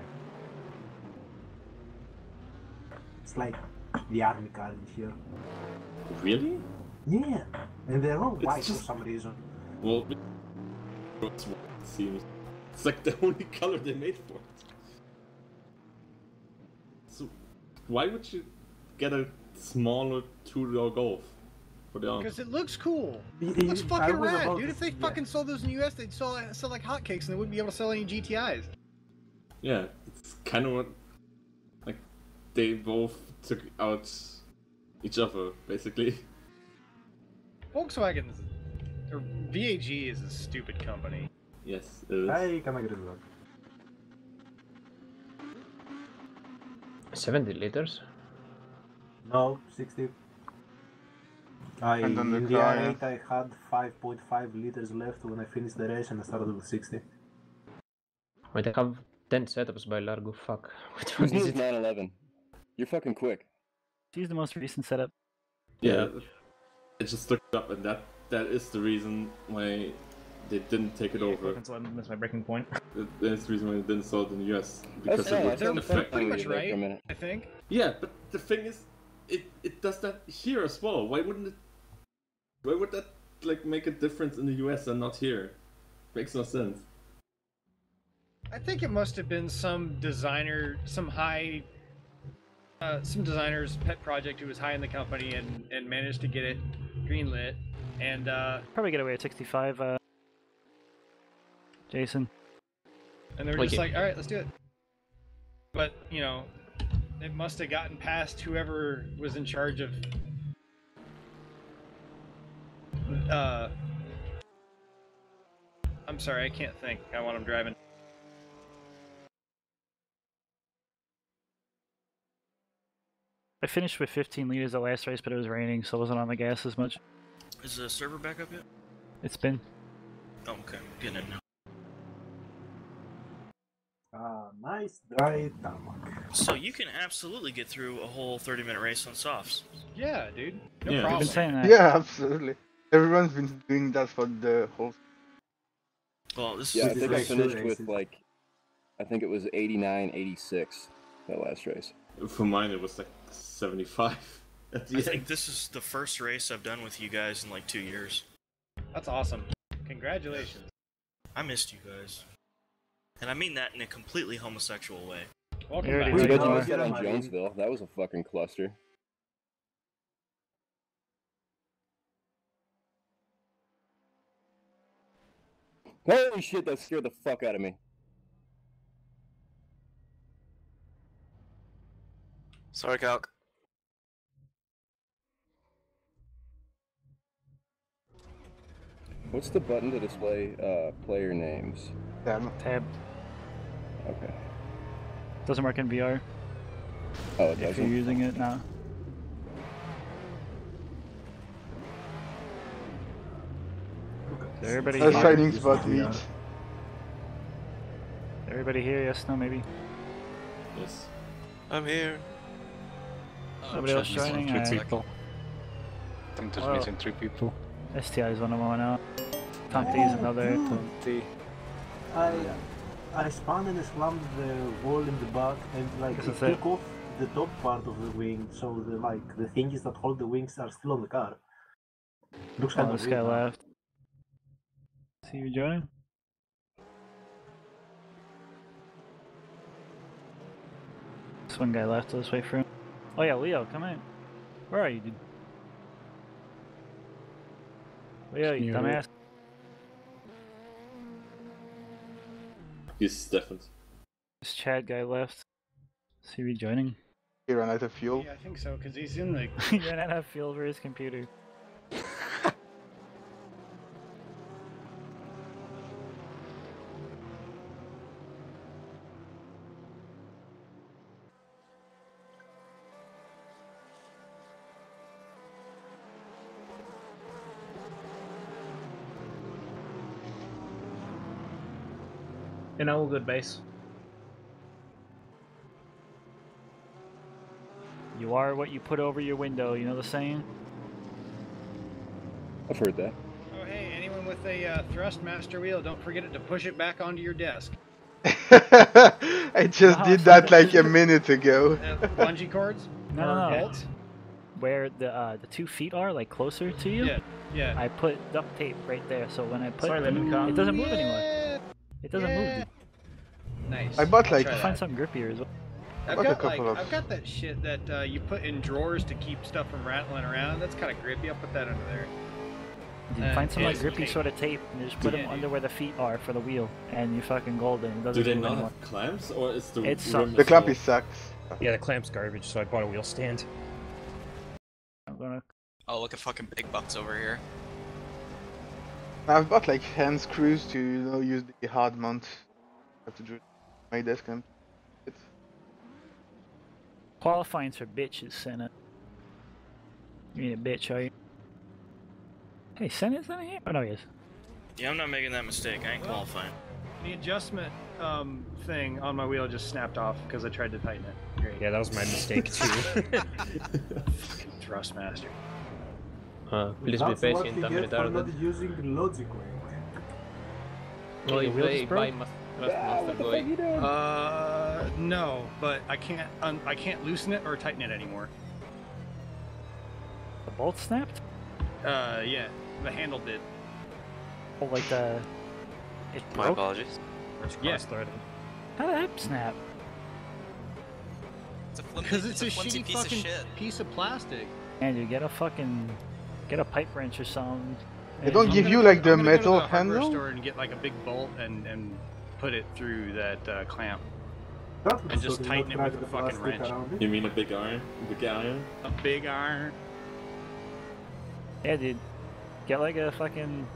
It's like the army card in here. Really? Yeah, and they're all It's white just- for some reason. Well, it's what it seems. It's like the only color they made for it. So, why would you get a smaller two-door Golf? for the arms. Because it looks cool. It looks fucking rad, dude. If they fucking sold those in the US, they'd sell like hotcakes and they wouldn't be able to sell any GTIs. Yeah, it's kind of what, like, they both took out each other, basically. Volkswagen, or VAG is a stupid company. Yes, it is. Hey, can I get it back? 70 liters? No, 60. And on the In the car, R8 I had 5.5 liters left when I finished the race and I started with 60. Wait, I have 10 setups by Largo, fuck. Which Who's one is moved it? 911? You're fucking quick. Use the most recent setup. Yeah, it just looked up, and that is the reason why they didn't take it over. That's my breaking point. That's the reason why they didn't sell it in the US. Because They're pretty much right, I think. Yeah, but the thing is, it does that here as well. Why would that like make a difference in the US and not here? Makes no sense. I think it must have been some designer, some designer's pet project who was high in the company and managed to get it greenlit, and probably get away at 65, Jason. And they were just like, all right, let's do it. But you know, it must have gotten past whoever was in charge of I'm sorry, I can't think while I'm driving. I finished with 15 liters the last race, but it was raining, so I wasn't on the gas as much. Is the server back up yet? It's been. Oh, okay. Getting it now. Nice dry tarmac. So you can absolutely get through a whole 30-minute race on softs. Yeah, dude. No Yeah. problem. I've been saying that. Yeah, absolutely. Everyone's been doing that for the whole. Well, this Yeah, I is think I finished with like, I think it was 89, 86 that last race. For mine, it was like 75 at the I end. think this is the first race I've done with you guys in like 2 years. That's awesome. Congratulations. I missed you guys. And I mean that in a completely homosexual way. Welcome Here it back. is. I bet you no, missed that on I mean- Jonesville. That was a fucking cluster. Holy shit, that scared the fuck out of me. Sorry, Calc. What's the button to display player names? Damn. Tab. Okay. Doesn't work in VR. Oh, it If you're doesn't? using it now. Everybody A here. shining spot meet. Everybody here, yes, no, maybe. Yes. I'm here. Nobody else Missing joining? 3 Alright. people. I'm just Oh. missing 3 people. STI is one of them now. Tanti's another. Tanti. I spun and slammed the wall in the back and like This it is it. took off the top part of the wing, so the the thingies that hold the wings are still on the car. Looks Oh, kind of this guy weird. left. See you joining? This one guy left, let's wait for him. Oh yeah, Leo, come in. Where are you, dude? Leo, you Here. dumbass. He's definitely. This Chad guy left. See you joining? He ran out of fuel. Yeah, I think so, because he's in the... He ran out of fuel for his computer. You know, all good base. You are what you put over your window, you know the saying? I've heard that. Oh, hey, anyone with a thrust master wheel, don't forget it to push it back onto your desk. I just Wow, did so that that- like a minute ago. Bungee cords? No, Or no, no. bolts? Where the 2 feet are, like closer to you, Yeah, yeah. I put duct tape right there, so when I put Sorry, them, Lemon Con. it doesn't move anymore. Yeah. It doesn't move, dude. Nice. I bought I'll like try Find that. something grippier as well. I've got that shit that you put in drawers to keep stuff from rattling around. That's kind of grippy. I'll put that under there. Dude, find some like grippy sort of tape and just put them under where the feet are for the wheel, and you're fucking golden. Do they not have clamps, or is the the clamp sucks? Yeah, the clamp's garbage, so I bought a wheel stand. I'm gonna. Oh, look at fucking big butts over here. I've bought like hand screws to use the hard mount. I have to do my desk and Qualifying's for bitches, Senna. You mean a bitch, are you? Hey, Sena's not here? Oh no, he is. Yeah, I'm not making that mistake. I ain't qualifying. The adjustment thing on my wheel just snapped off because I tried to tighten it. Great. Yeah, that was my mistake too. Fucking Thrustmaster. Please be patient, I'm retarded. Not using the logic way. Oh, you play by Thrustmaster going. No, but I can't loosen it or tighten it anymore. The bolt snapped? Yeah, the handle did. Oh, like the... It My broke? apologies. Yeah. How did that snap? Because it's a flimsy shitty piece of fucking shit. piece of plastic. Man, you get a pipe wrench or something. They don't give you like the I'm gonna metal go to the hardware handle? store and get like a big bolt and put it through that clamp. That And just tighten it with a fucking wrench. You mean a big iron? Big iron? A big iron. Yeah, dude. Get like a fucking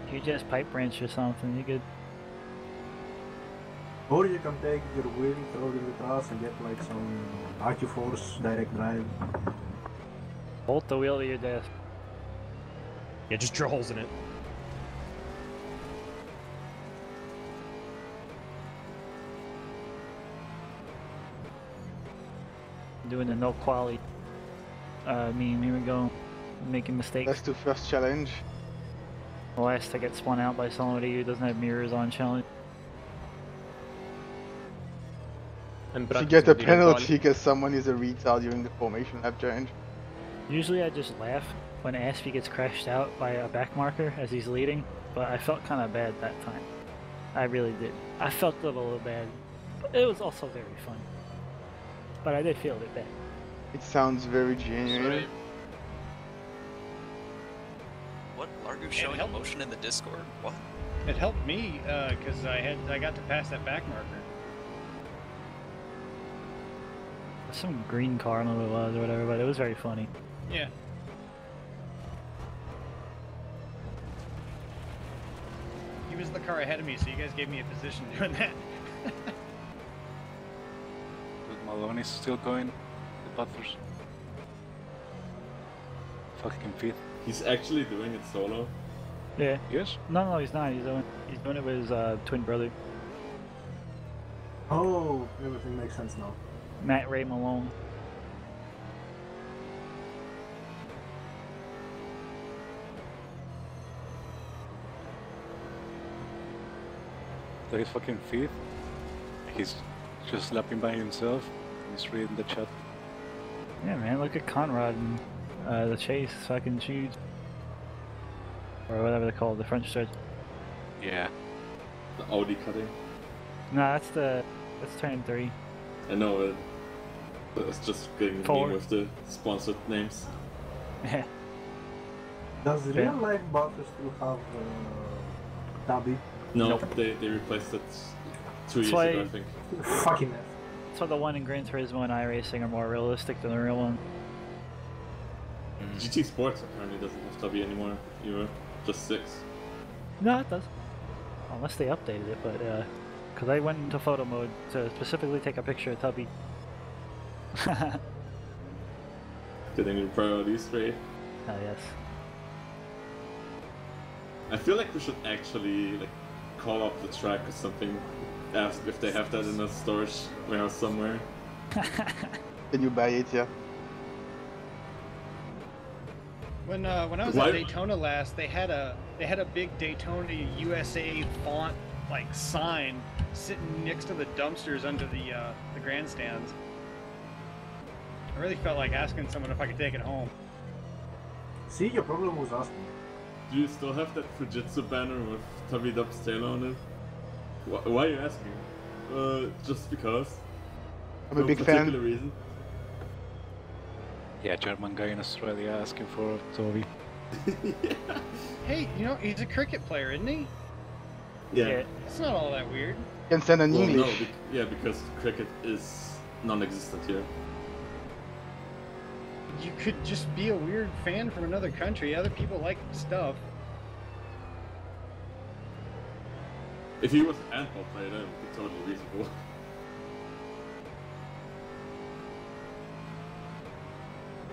huge ass pipe wrench or something. You could. Or you can take your wheel, throw it in the trash and get like some AccuForce direct drive. Bolt the wheel to your desk. Yeah, just drill holes in it. Doing the no quality. Here we go. Making mistakes. That's the first challenge. Last to get spun out by somebody who doesn't have mirrors on challenge. You get a penalty because someone is a retard during the formation lap challenge. Usually I just laugh when Aspie gets crashed out by a back marker as he's leading, but I felt kind of bad that time. I really did. I felt a little bad, but it was also very fun. But I did feel a bit bad. It sounds very genuine. What? Largo's showing emotion in the Discord? What? It helped me because I got to pass that back marker. Some green car, I don't know what it was or whatever, but it was very funny. Yeah. He was the car ahead of me, so you guys gave me a position doing that. Maloney's still going. The Butters. Fucking fifth. He's actually doing it solo. Yeah. Yes? No, he's not. He's doing it with his twin brother. Oh, everything makes sense now. Matt Ray Malone. So he's fucking fifth. He's just lapping by himself. He's reading the chat. Yeah, man, look at Conrad and the chase fucking shoes. Or whatever they're called, the front stretch. Yeah. The Audi cutting. No, that's turn 3. I know it. But it's just getting the name with the sponsored names. Yeah. Does real life Butter still have Tabby? No, Nope. they replaced it 2 years why- ago, I think. Fucking F. That's why the one in Gran Turismo and iRacing are more realistic than the real one. GT Sports apparently doesn't have Tubby anymore, either. Just 6. No, it does. Unless they updated it, but because I went into photo mode to specifically take a picture of Tubby. Getting in priority straight. Ah, yes. I feel like we should actually like call up the track or something. Ask if they have that in a storage warehouse somewhere. Can you buy it, yeah? When I was at Daytona last, they had a big Daytona USA font like sign sitting next to the dumpsters under the grandstands. I really felt like asking someone if I could take it home. See, your problem was asking. Do you still have that Fujitsu banner with Tubby Dub's tail on it? Why are you asking? Just because. I'm a big fan. Reason. Yeah, German guy in Australia asking for Toby. Hey, you know, he's a cricket player, isn't he? Yeah. It's not all that weird. You can send an English. No, because cricket is non-existent here. You could just be a weird fan from another country. Other people like stuff. If he was a handball player, that would be totally reasonable.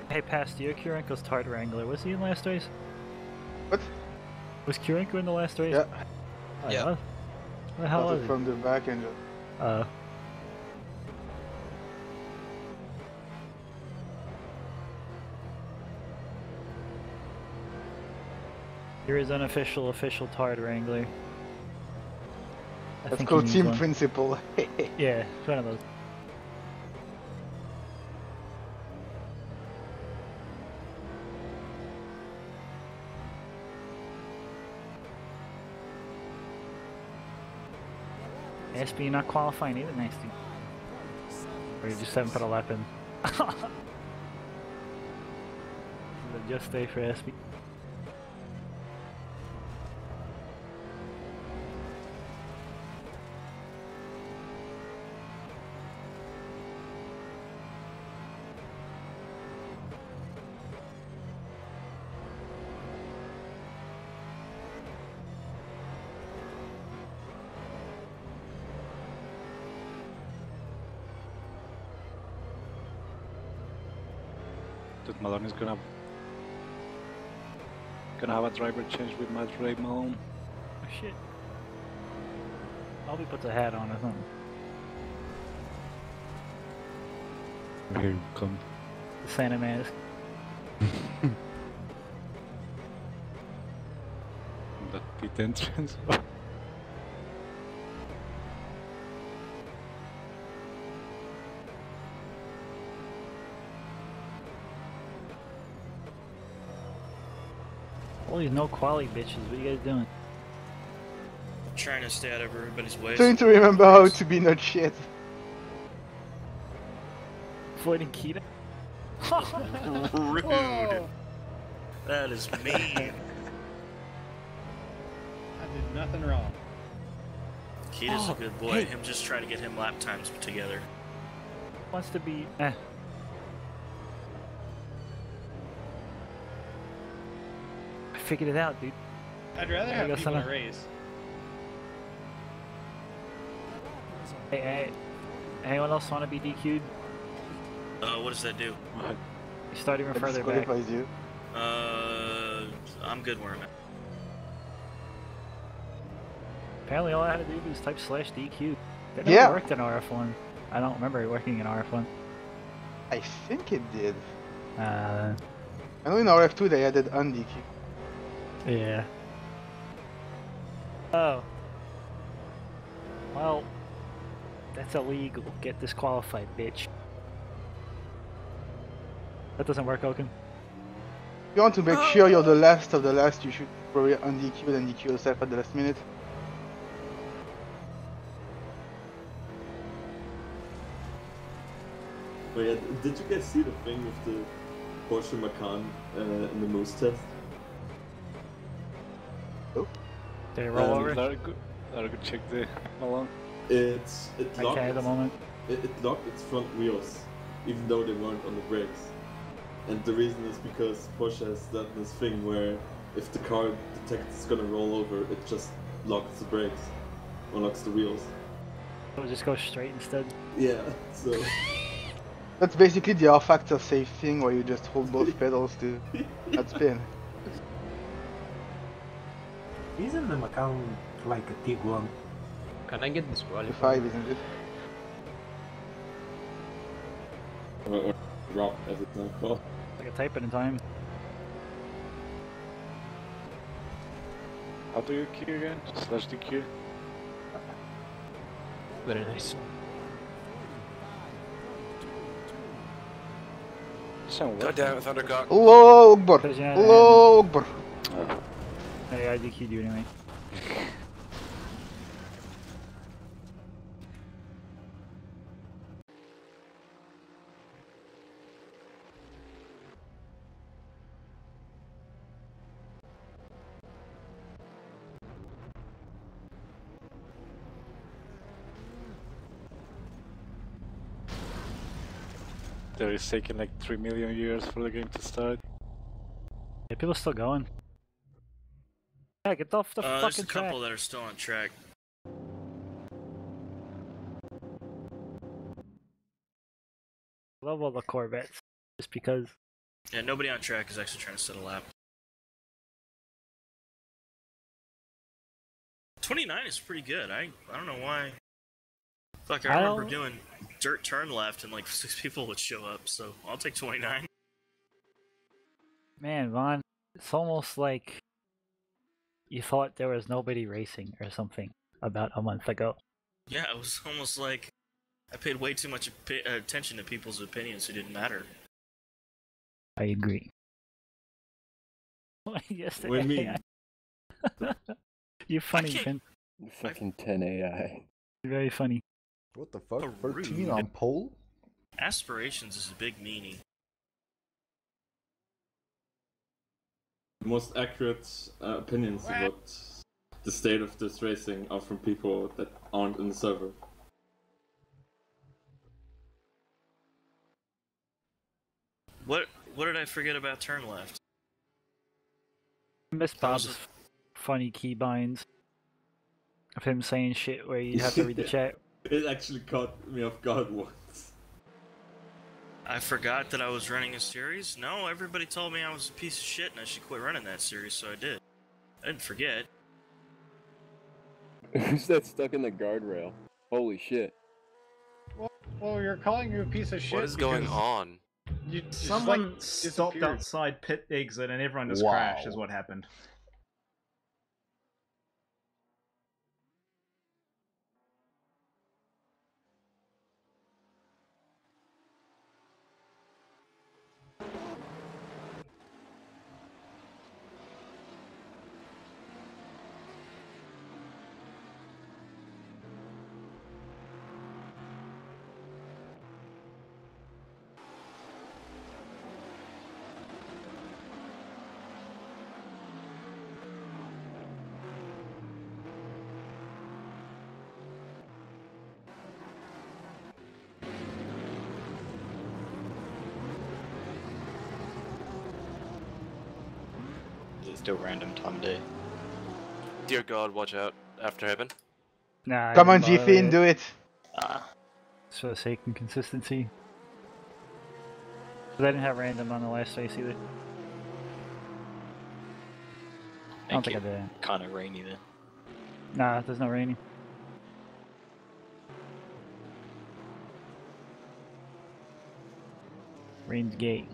Hey, past you, Kurenko's Tart Wrangler. Was he in last race? What? Was Kurenko in the last race? Yeah. Oh, Yeah. What the hell was From the back and Here is unofficial, official Tart Wrangler. That's called team principle. Yeah, it's one of those. SB, you're not qualifying either, nasty. Or you just haven't put a lap in. Just stay for SB. That Malone is gonna have a driver change with Matt Ray Malone. Oh shit. Probably puts a hat on or something. Here you come. The Santa mask. That pit entrance. All these no quality bitches, what are you guys doing? Trying to stay out of everybody's way. Trying to remember how to be not shit. Avoiding Kita? Rude. Whoa. That is mean. I did nothing wrong. Kita's a good boy. Hey. Him just trying to get him lap times together. Wants to be. I figured it out, dude. I'd rather have go, people Sana. race. Hey, anyone else want to be DQ'd? What does that do? You start even That further back. disqualifies you. I'm good where I'm at. Apparently all I had to do was type /DQ. That never Yeah. worked in RF1. I don't remember it working in RF1. I think it did. Uh, I know in RF2 they added undq. yeah. Oh. Well, that's illegal. Get disqualified, bitch. That doesn't work, Oaken. If you want to make sure you're the last of the last, you should probably undq and DQ yourself at the last minute. But yeah, did you guys see the thing with the Porsche Macan in the Moose test? Did it roll over? Let her go check the Malone. It I locked. can't at the moment. It locked its front wheels, even though they weren't on the brakes. And the reason is because Porsche has done this thing where if the car detects it's gonna roll over, it just locks the brakes or locks the wheels. It would just go straight instead. Yeah, so. That's basically the rFactor safe thing where you just hold both pedals to not spin. Isn't the Macan like a Tiguan? Can I get The disqualified? 5, isn't it? Or rock, as it's now called. Like a type it in time. How do you queue again? /DQ? Very nice. God damn it, Thundercock. Allahu Akbar! Because, yeah, Allahu Akbar! Hey, I DQ'd you anyway. that it's taking like 3 million years for the game to start. Yeah, people still going. Yeah, get off the There's fucking a couple track. that are still on track. I love all the Corvettes, just because. Yeah, nobody on track is actually trying to set a lap. 29 is pretty good. I don't know why. Fuck, I remember doing dirt turn left and like 6 people would show up, so I'll take 29. Man, Vaughn, it's almost like you thought there was nobody racing or something about a month ago. Yeah, it was almost like I paid way too much attention to people's opinions who didn't matter. I agree. Yesterday, What do you mean? You're funny, Finn. Fucking 10 AI. You're very funny. What the fuck? So 13 rude. on pole? Aspirations is a big meanie. The most accurate opinions about the state of this racing are from people that aren't in the server. What did I forget about turn left? I miss Bob's funny keybinds of him saying shit where you have to read the chat. It actually caught me off guard once. I forgot that I was running a series? No, everybody told me I was a piece of shit and I should quit running that series, so I did. I didn't forget. Who's that stuck in the guardrail? Holy shit. Well, you're calling you a piece of shit. What is going on? You just, Someone like, stopped disappeared. outside pit exit and everyone just Wow. crashed is what happened. Is it still random time of day? Dear God, watch out after heaven. Nah. Come on, G-Fin, do it. It's for the sake of consistency. But I didn't have random on the last race either. I don't think I did. Kind of rainy then. Nah, there's no raining. Rain's gate.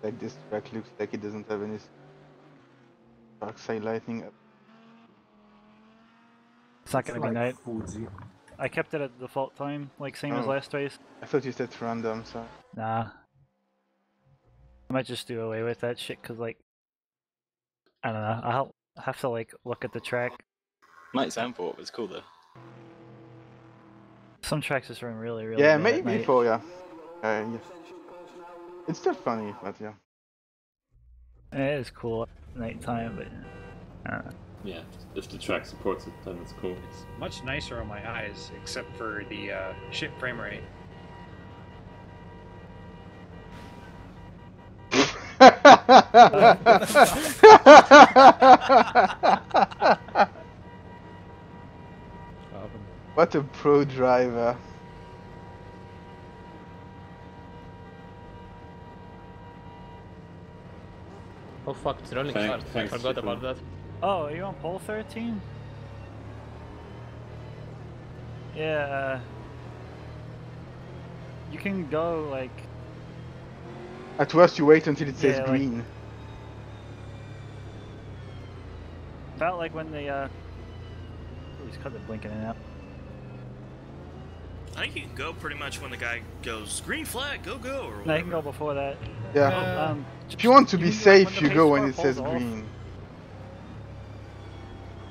Like this track looks like it doesn't have any dark side lighting up. It's not gonna be like night. Fuji. I kept it at the default time, like same as Oh. last race. I thought you said random, so. Nah. I might just do away with that shit, cause like, I don't know, I'll have to like look at the track. Might sound for it was cool though. Some tracks just run really, really Yeah, bad at maybe night. for ya. Yeah. It's still funny, but yeah. It is cool at nighttime, but I don't know. Yeah, if the track supports it, then it's cool. It's much nicer on my eyes, except for the shit frame rate. What a pro driver. Oh fuck, it's rolling Thanks, hard. I thanks, forgot Chicken. about that. Oh, are you on pole 13? Yeah. You can go like. At worst, you wait until it says Yeah, like- green. About like when they Oh, he's cut the blinking in and out. I think you can go pretty much when the guy goes, green flag, go, go, or No, you whatever. can go before that. Yeah. Oh, If you want to be when safe, the you pace go when car it says falls off. green.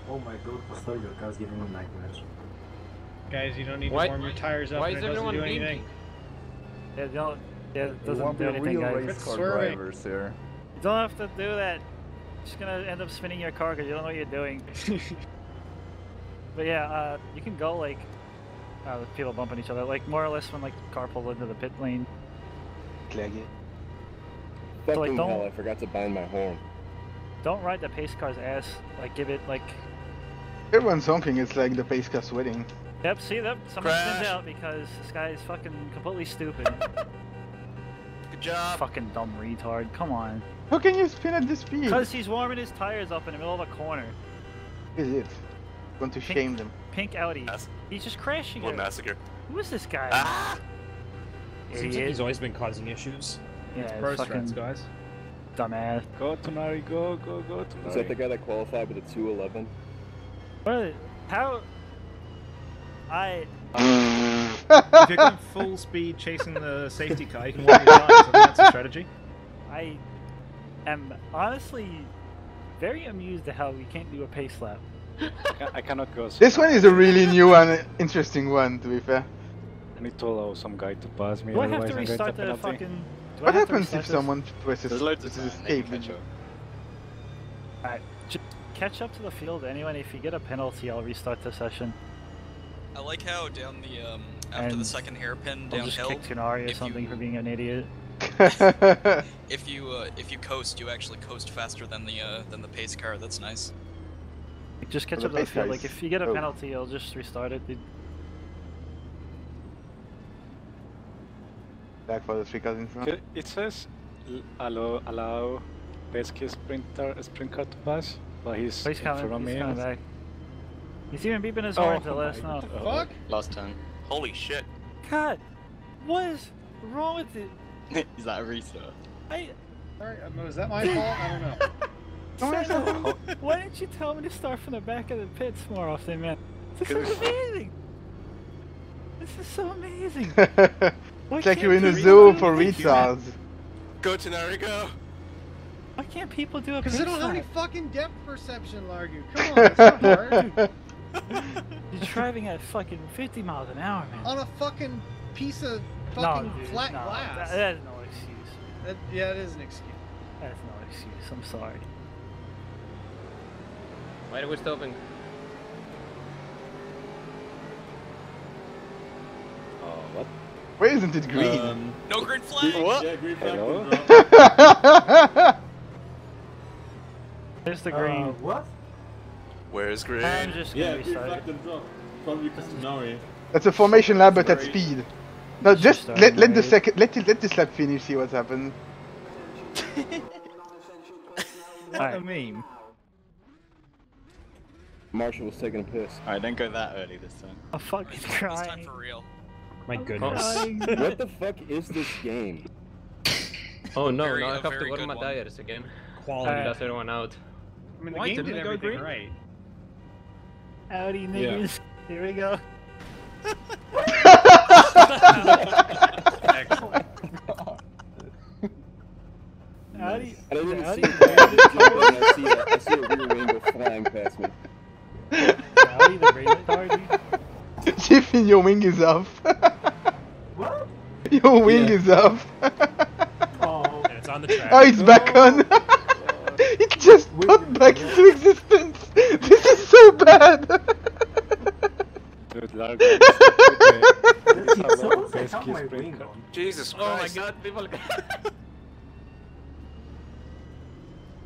Oh my god, Pastor, your car's giving me nightmares. Guys, you don't need to Why- warm your tires up why and is it doesn't everyone do anything. blinking? Yeah, don't. Yeah, it We doesn't want do to be anything, real guys. race car Swerving. drivers here. You don't have to do that. You're just gonna end up spinning your car because you don't know what you're doing. But yeah, you can go like with people bumping each other, like more or less when like the car pulls into the pit lane. Claggy. Fucking So, like, don't- hell, I forgot to bind my horn. Don't ride the pace car's ass. Like give it like. Everyone's honking, it's like the pace car sweating. Yep. See that? Someone spins out because this guy is fucking completely stupid. Good job. Fucking dumb retard. Come on. How can you spin at this speed? Because he's warming his tires up in the middle of a corner. Is it? Want to shame them. Pink Audi. He's just crashing What it. massacre? Who is this guy? Seems like Idiot. he's always been causing issues. Yeah, It's it's pro fucking strats, guys. dumbass. Go to Nari, go to Nari. Is that the guy that qualified with a 211? What? How? If you're going full speed chasing the safety car, you can warm your tires. I think that's a strategy. I am honestly very amused at how we can't do a pace lap. I cannot go. This one is a really new and interesting one, to be fair. I need to allow some guy to pass me. Do I have to otherwise I'm going restart to the penalty. fucking? Do What I have to happens restart if this? someone presses There's loads of presses time. They escape? can catch up. Alright, just catch up to the field anyway. If you get a penalty, I'll restart the session. I like how down the after the And second hairpin I'll just downhill. kick Tunari or something for being an idiot. If you coast, you actually coast faster than the pace car. That's nice. Just catch Well, up the to the pace field. car Like is- if you get a oh. penalty, I'll just restart it. Dude. Back for the 3 cars in front. It says allow Pesky sprint car to pass, but he's He's in coming. front of He's me. coming back. He's even beeping his horn to let us know. Fuck? Last turn. Holy shit. God, what is wrong with it? Is that a restart? Sorry, was that my fault? I don't know. Santa, why didn't you tell me to start from the back of the pits more often, man? This is amazing. This is so amazing. It's like you're in a zoo for retards. Go to Nari, go. Why can't people do a Because pit they don't have any stop? fucking depth perception, Largu. Come on, it's not hard. You're driving at fucking 50 miles an hour, man. On a fucking piece of No, fucking dude, flat no, glass. that is no excuse. Yeah, it is an excuse. That's no excuse. I'm sorry. Why are we stopping? Oh, what? Why isn't it green? No green flag. What? Yeah, green flag Hello? can drop. There's the green. What? Where's green? I'm just gonna Yeah, green restart flag it. can drop. Probably because of Nari. That's a formation lap, but at speed. No, just Start let the right. second let this lap finish. See what's happened. What a meme. Marshall was taking a piss. Alright, don't go that early this time. I'm fucking This time crying. for real. My I'm goodness. crying. What the fuck is this game? Oh no, Very- now I a have to very warm good my one. tires again. Quality. And that's everyone out. I mean, the Why game didn't did it go everything green? right. Howdy, niggas. Here we go. Excellent. Howdy. I don't even Howdy. see it. I see a rear wing go flying past me. Howdy, the brain party. Jiffin, your wing is off. What? Your wing Yeah. is off. Oh. And it's on the track. Oh, it's back on. It just popped back into existence. This is so bad. Dude, Largo. It's almost like I have my wing on. Jesus Oh my Christ. god, people.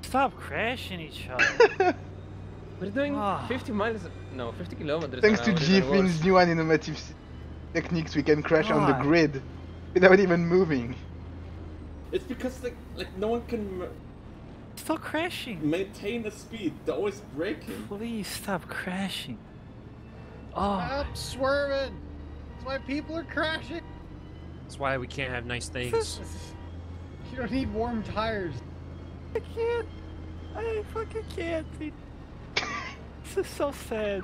Stop crashing each other. We're doing Ah. 50 miles. No, 50 kilometers. Thanks an to hour, it's even Jiffin's worse. new and innovative techniques, we can crash on the God. grid without even moving. It's because like no one can Stop crashing. maintain a speed. They're always braking. Please stop crashing. Oh, Stop swerving. That's why people are crashing. That's why we can't have nice things. You don't need warm tires. I can't. I fucking can't. Dude. This is so sad.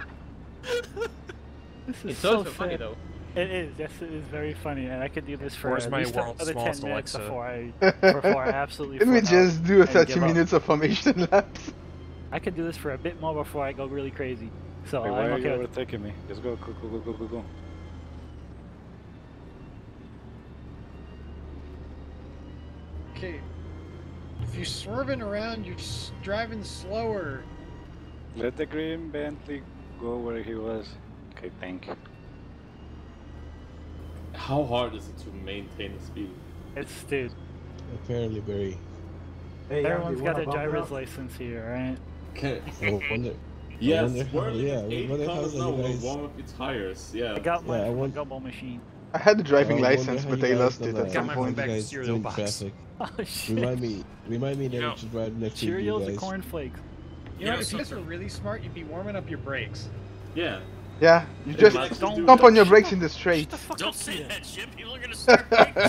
This is It's so also funny sad. though. It is. Yes, it is very funny, and I could do this for Where's at my least world's another 10 smallest minutes Alexa? before I absolutely. Can we flip out just do a and 30 give up. minutes of formation laps? I could do this for a bit more before I go really crazy. So Wait, why I'm are okay you with overtaking me? Just go, go, go, go, go, go, go. you're swerving around, you're driving slower. Let the green Bentley go where he was. Okay, thank you. How hard is it to maintain the speed? It's dude. Apparently very. Hey, Everyone's Andy, got their what about driver's that? license here, right? Okay. I wonder. Yes, I wonder how, we're yeah, like 80 wonder how kilometers the now, we'll guys. warm up your tires, yeah. I got mine Yeah, I from a want- gumball machine. I had a driving I wonder license, how but you I guys lost it gonna- at some how point. you guys doing traffic. Oh shit. Remind me never to drive next to you Cheerios guys. or cornflakes? You know, if you guys were really smart, you'd be warming up your brakes. Yeah. Yeah, you Hey, just Max, stomp on your brakes in the straight. Don't say that shit. People are gonna start breaking.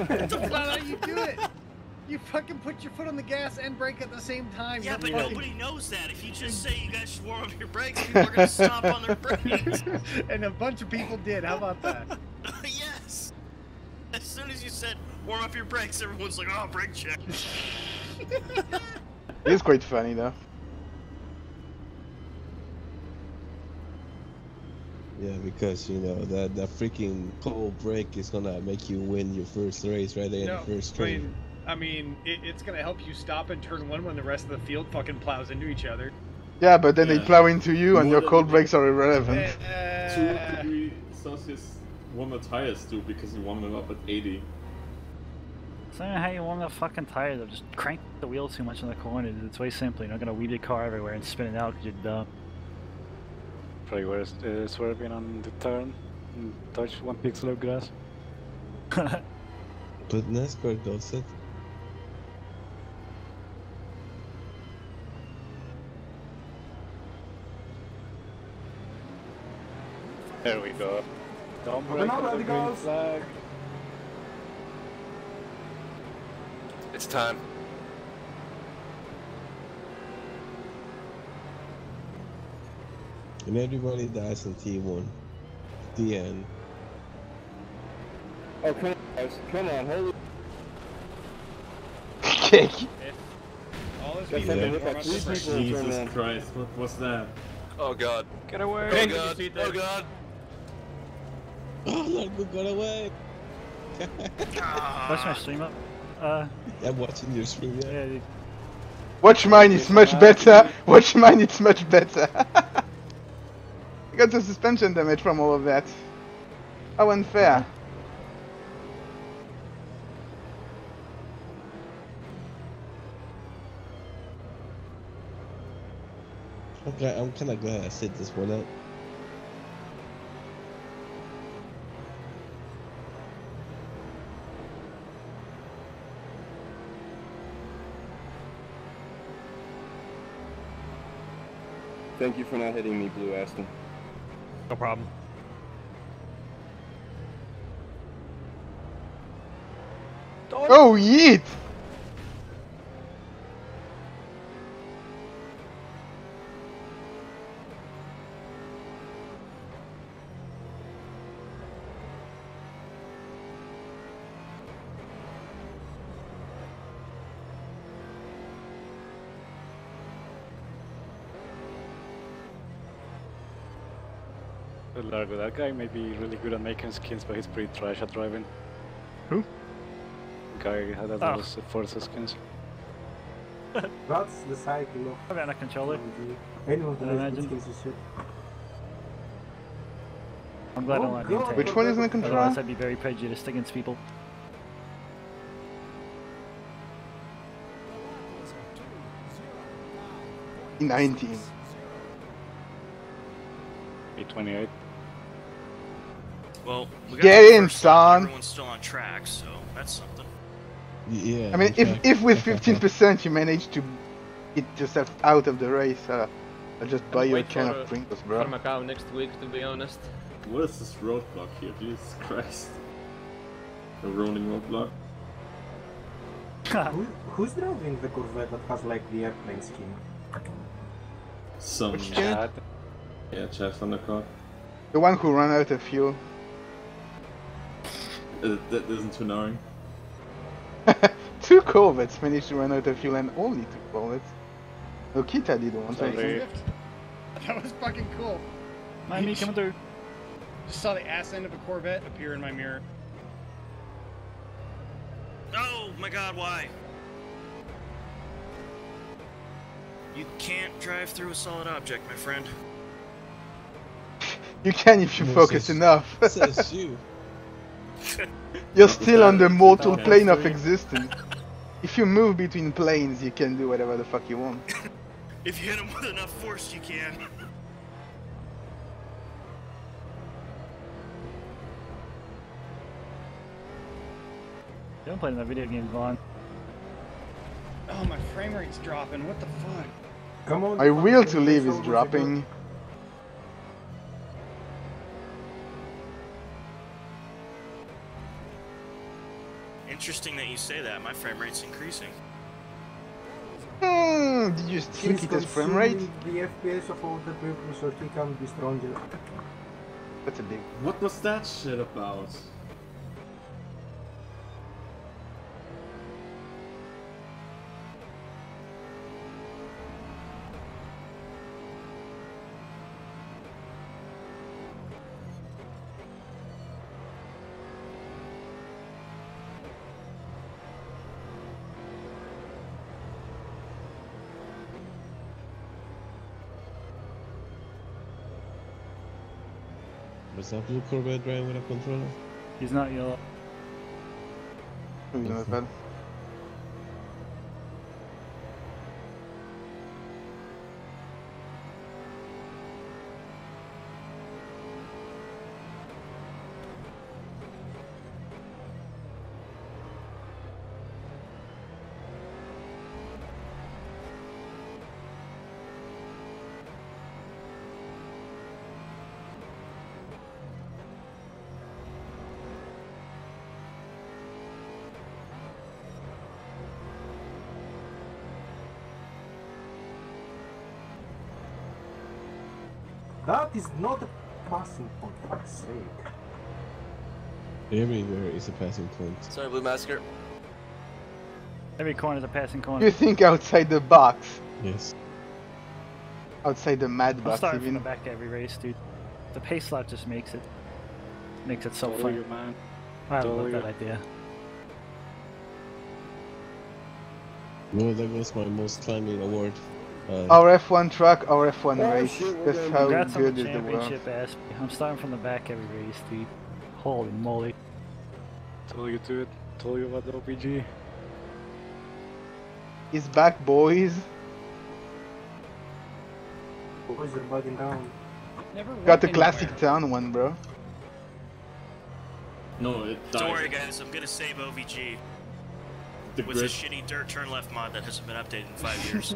That's not how you do it. You fucking put your foot on the gas and brake at the same time. Yeah, You're but fucking- nobody knows that. If you just say you guys should warm up your brakes, people are gonna stomp on their brakes. And a bunch of people did. How about that? Yes. As soon as you said warm up your brakes, everyone's like, "Oh, brake check." It's quite funny though. Yeah, because you know that freaking cold break is gonna make you win your first race right there in the first straight. I mean, it's gonna help you stop and turn one when the rest of the field fucking plows into each other. Yeah, but then they plow into you and your cold brakes are irrelevant. 2 degrees Celsius warmer tires do because you warm them up at 80. It's not how you warm the fucking tires up. Just crank the wheel too much in the corners. It's way simpler. You're not gonna weave your car everywhere and spin it out because you're dumb. Probably where swerving on the turn and touch 1 pixel of grass. But NASCAR does it. There we go. Don't break now, the ready, green guys. flag. It's time. And everybody dies in T1. The end. Oh, come on, guys. Come on, holy. Cake. All this That's means like is a warm up the Jesus brakes. Jesus Christ, what was that? Oh god. Get away! Oh god. Oh god. Oh, look, we got away. Watch my stream up. I'm watching your stream. Yeah. Dude. Watch mine, it's much better. Watch mine, it's much better. I got the suspension damage from all of that. How unfair. Okay, I'm kind of glad I set this one up. Thank you for not hitting me, Blue Aston. No problem. Oh, yeet! Largo, that guy may be really good at making skins, but he's pretty trash at driving. Who? Guy had those Forza skins. That's the cycle of. I've got a controller. Anyone who I has imagine. good skills is shit. I'm glad Oh I'm not God. being Which one is in the control? Otherwise, I'd be very prejudiced against people. E19. E28. Well, we got Get the in, first stop, son. Everyone's still on track, so that's something. Yeah. I mean, in fact, if with 15% you manage to get yourself out of the race, I'll just buy you a can of Pringles, bro. For Macau next week, to be honest. What is this roadblock here? Jesus Christ. A rolling roadblock? Who's driving the Corvette that has like the airplane skin? Some Which kid? yeah, Chef on the car. The one who ran out of fuel. That isn't too annoying. 2 Corvettes managed to run out of fuel and only 2 Corvettes. No, Kita did one. Sorry. That was fucking cool. Mind me coming through. Just saw the ass end of a Corvette appear in my mirror. Oh my god, why? You can't drive through a solid object, my friend. You can if you focus enough. Says you. You're still on the mortal plane of existence. If you move between planes, you can do whatever the fuck you want. If you hit him with enough force, you can. Don't play that video game, Vaughn. Oh, my frame rate's dropping. What the fuck? Come on. My will to live is dropping. Interesting that you say that. My frame rate's increasing. Did you still keep this frame rate? The FPS of all the people, so he can be stronger. That's a big. What was that shit about? Was that blue Corvette driving with a controller? He's not yellow. He's not bad. That is not a passing point, for fuck's sake. Everywhere is a passing point. Sorry, Blue Masker. Every corner's a passing corner. You think outside the box? Yes. Outside the mad I'm box, starting from even. the back every race, dude. The pace slap just makes it so Totally, fun. man. I Totally. love that idea. No, that was my most climbing award. Our F1 track, our F1 Oh, race. shit, That's how Congrats on good the is the world. championship, ass. I'm starting from the back every race, dude. Holy moly. Told you to it. Told you about the OPG. He's back, boys. Boys are bugging down. Got the classic town one, bro. No, it died. Don't worry, guys. I'm gonna save OVG. It was a shitty dirt turn left mod that hasn't been updated in 5 years.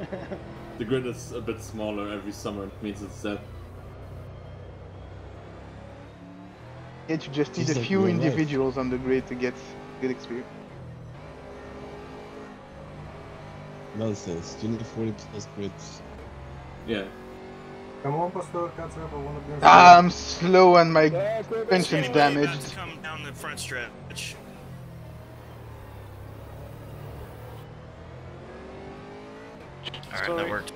The grid is a bit smaller every summer. It means it's dead. You just need Just a like few real life. individuals on the grid to get good experience. Nonsense. You need 40 plus grids. Yeah. Come on, Pastor, catch up. I want to be I'm slow and my suspension's Anybody about damaged. to come down the front stretch. Alright, that worked.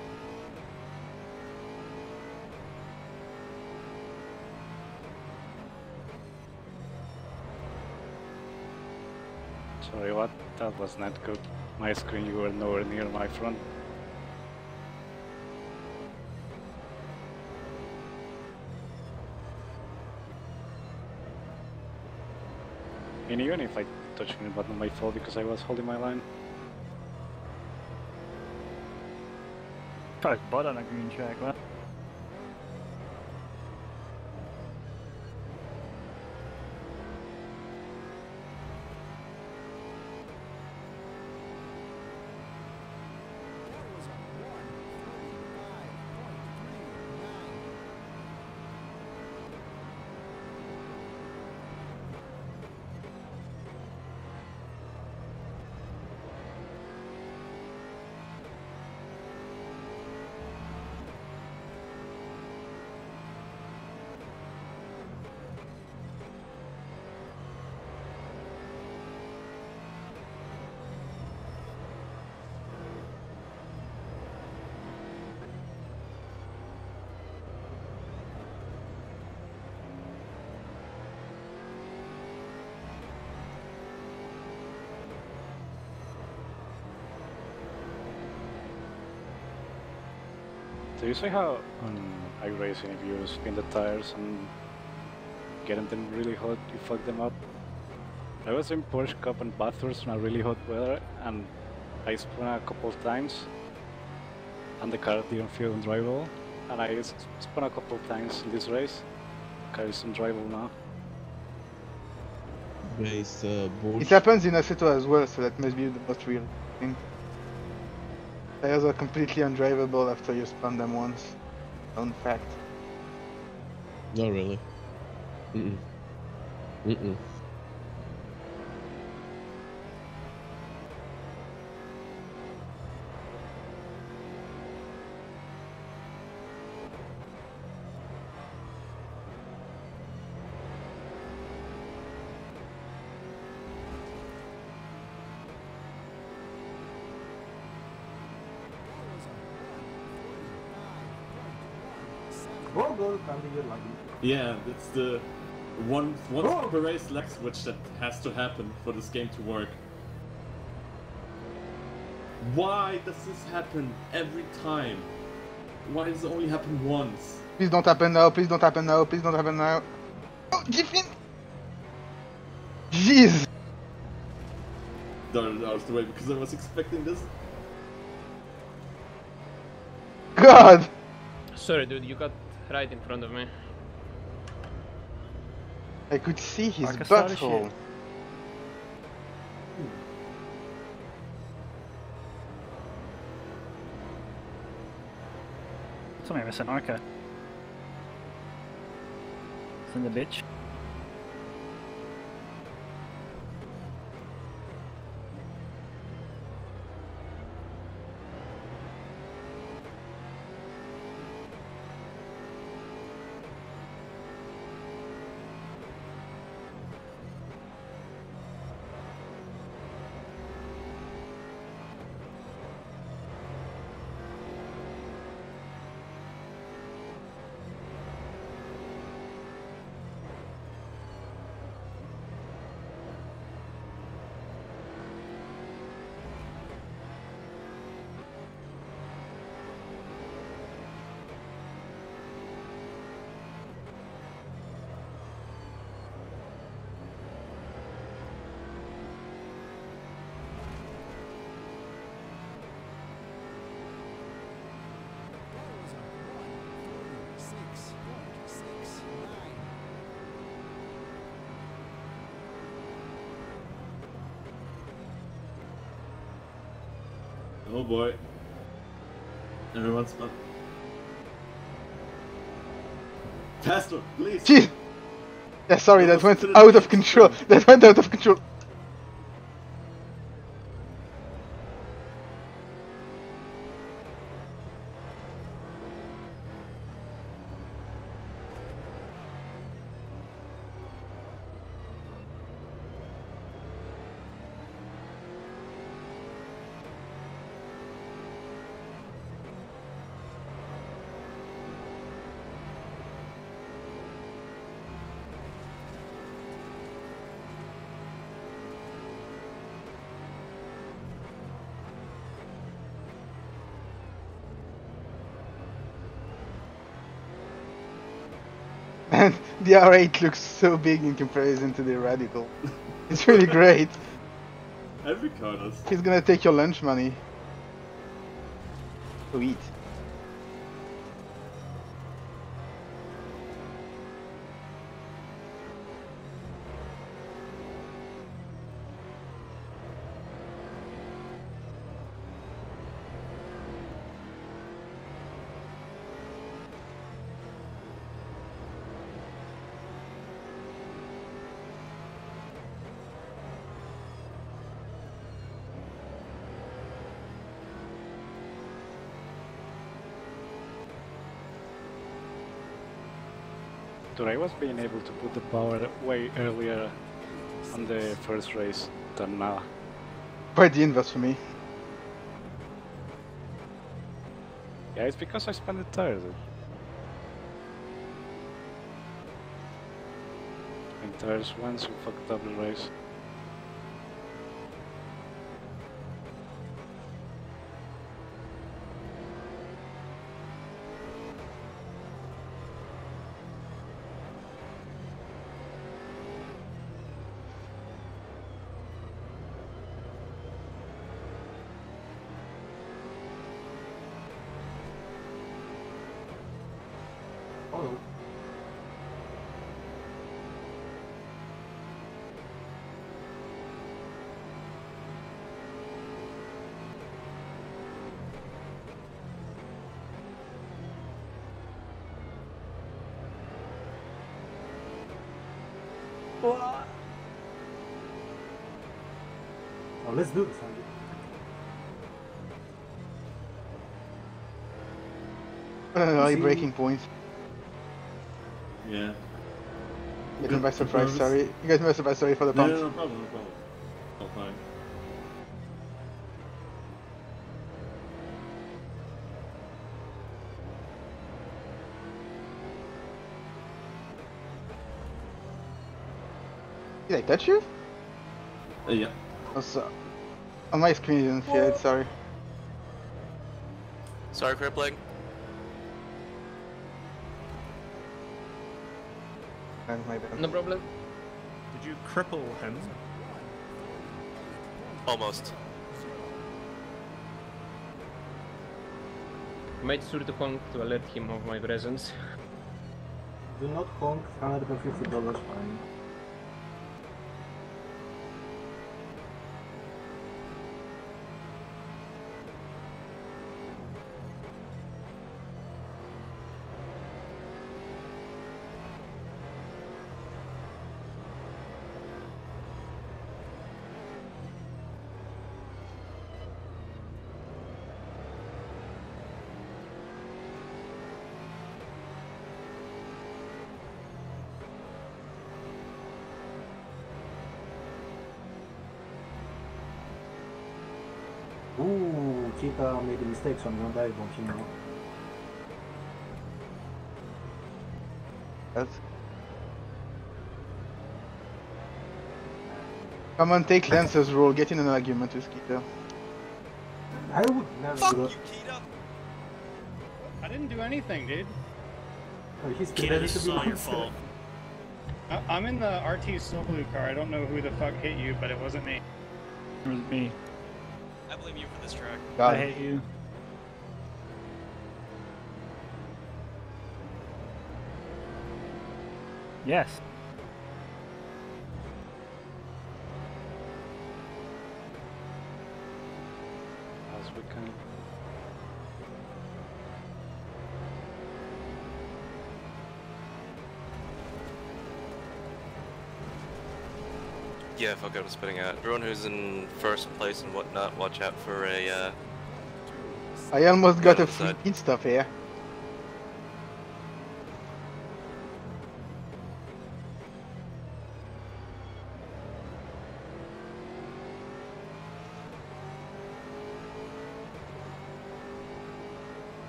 Sorry, what? That was not good. My screen, you were nowhere near my front. And even if I touched the button, my fault because I was holding my line. Probably butt on a green track, what? So you see how on iRacing, if you spin the tires and getting them really hot, you fuck them up? I was in Porsche Cup and Bathurst in a really hot weather, and I spun a couple of times, and the car didn't feel undrivable. And I spun a couple of times in this race. The car is undrivable now. It happens in Assetto as well, so that must be the most real thing. Tires are completely undrivable after you spun them once. Known fact. Not really. Mm-mm. Mm-mm. Yeah, that's the one per race lag switch that has to happen for this game to work. Why does this happen every time? Why does it only happen once? Please don't happen now, please don't happen now, please don't happen now. Oh, Jiffin! Jeez! Darn it, out of the way because I was expecting this. God! Sorry, dude, you got right in front of me. I could see his Marcus started shit. butthole. Somebody missing Arca. It's in the bitch. Oh boy. Everyone's fun. Faster, please! Jeez! Yeah, sorry, that went out of control. That went out of control. And the R8 looks so big in comparison to the Radical. It's really great. Every car does. He's gonna take your lunch money. To eat. Dude, I was being able to put the power way earlier on the first race than now. Quite the inverse for me. Yeah, it's because I spent the tires. And tires once you fucked up the race. Oh. What? Oh, let's do this, Andy. Early breaking points. Yeah. Get me by surprise, sorry. You guys me by surprise, sorry for the No, pump. no problem, no problem. Oh, fine. Did I touch you? Yeah. Also, on my screen it didn't feel it, sorry. Sorry, crippling. My bad. No problem. Did you cripple him? Almost. Made sure to honk to alert him of my presence. Do not honk, $150 fine. Ooh, Cheetah made a mistake, so I'm gonna dive on him now. That's... Come on, take Lancer's role, get in an argument with Kita. I would never do that. I didn't do anything, dude. Oh, he's Kita, ready this to is be all your monster. fault. I'm in the RT Snow Blue car. I don't know who the fuck hit you, but it wasn't me. It was me. I blame you for this track. I hate you. Yes. As we can. Yeah, fuck it, I'm spitting out. Everyone who's in first place and whatnot, watch out for a, I almost got a on the free side. pit stop here.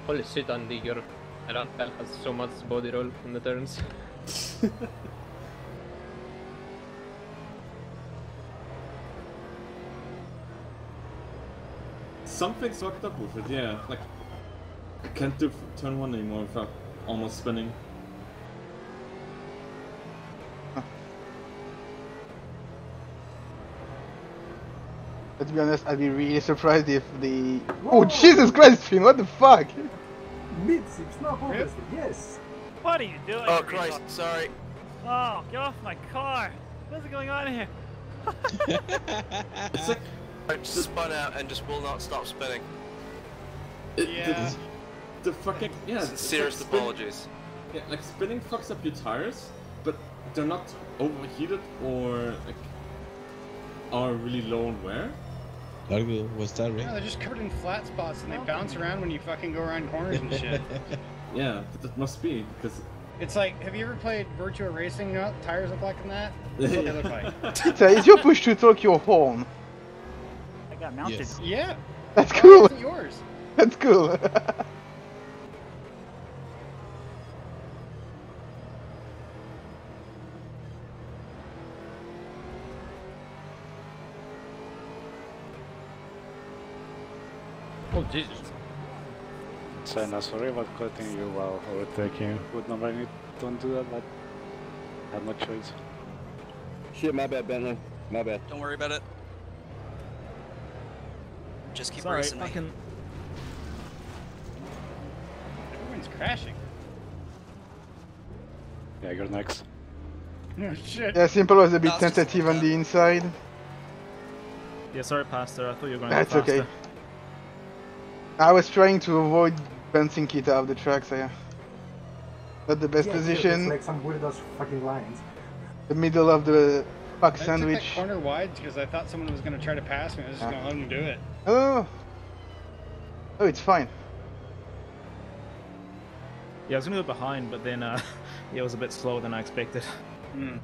Holy shit, Andy, your Rantel has so much body roll in the turns. Something's fucked up with it, yeah. Like, I can't do turn 1 anymore without almost spinning. Let's be honest, I'd be really surprised if the... Oh, Jesus Christ, Finn, what the fuck? Mid-6, not obviously, yes! What are you doing? Oh Reba? Christ, sorry. Oh, get off my car! What's going on here? It's like... I just spun out and just will not stop spinning. Yeah. The fucking... Yeah, it's Sincerest like spin- apologies. Yeah, like spinning fucks up your tires, but they're not overheated or like are really low on wear. Largo, was that right? No, they're just covered in flat spots and they bounce around when you fucking go around corners and shit. Yeah, that must be because It's like, have you ever played Virtua Racing? You know what tires look like in that? That's what they look like. Cheetah, is your push to talk your horn? I got mounted. Yes. Yeah. That's Why cool. isn't yours? That's cool. Oh Jesus. Senna, sorry about cutting you while overtaking. Would normally don't do that, but had no choice. Shit, my bad, Bentley. My bad. Don't worry about it. Just keep Sorry, racing me. Everyone's crashing. Yeah, you're next. Oh shit. Yeah, Simple was a bit tentative on the inside. Yeah, sorry, Pastor. I thought you were going That's faster. okay. I was trying to avoid bouncing Kit out of the track, so yeah. Not the best position. It's like some weird ass fucking lines. The middle of the fuck sandwich. I took that corner wide because I thought someone was going to try to pass me. I was just going to let him do it. Oh. Oh, it's fine. Yeah, I was gonna go behind, but then yeah, it was a bit slower than I expected. Mm.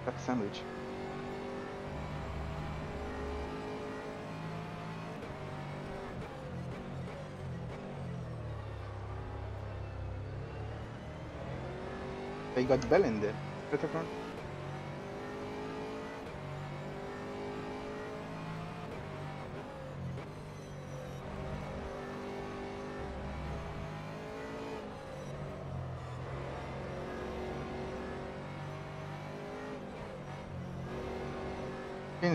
Fuck sandwich. They got Bell in there. Better front.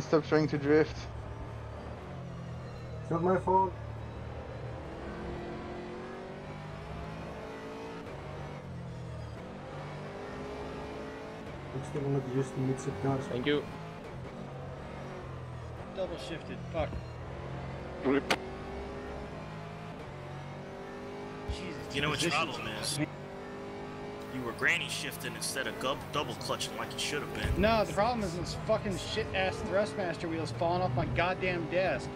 Stop trying to drift. It's not my fault. I'm still not used to mid-set cars. Thank you. Double shifted. Fuck. Rip. Jesus. You know what your problem is? You were granny shifting instead of double clutching like you should have been. No, the problem is this fucking shit ass Thrustmaster wheels falling off my goddamn desk.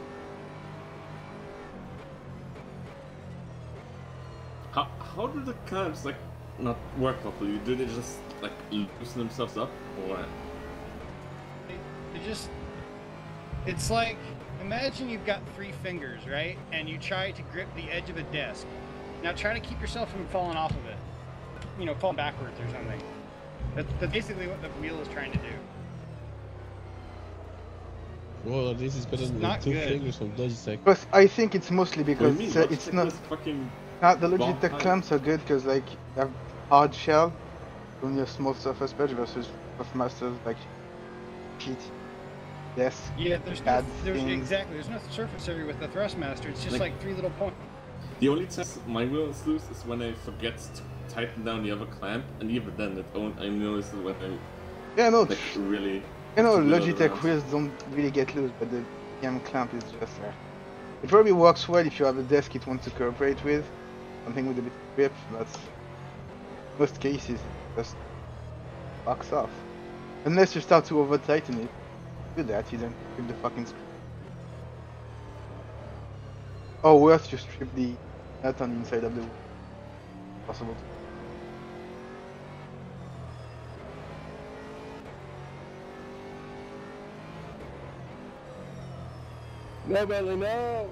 How do the clamps like not work properly? Do they just like loosen themselves up or what? It just, it's like, imagine you've got 3 fingers, right? And you try to grip the edge of a desk. Now try to keep yourself from falling off of it. You know, fall backwards or something. That's basically what the wheel is trying to do. Well, this is better than the 2 fingers from Logitech. But I think it's mostly because it's not. The Logitech clamps are good because like they have hard shell on your small surface patch versus Thrustmasters like sheet. Yes. Yeah, there's no surface area with the Thrustmaster. It's just like 3 little points. The only time my wheel is loose is when I forget to tighten down the other clamp, and even then, I notice it when I like, really. You know, Logitech wheels don't really get loose, but the DM clamp is just there. It probably works well if you have a desk it wants to cooperate with, something with a bit of grip, but most cases just fucks off. Unless you start to over tighten it. Do that, you don't strip the fucking screw. Or worse, you strip the nut on the inside of the wheel. Possible. No, Bentley, no!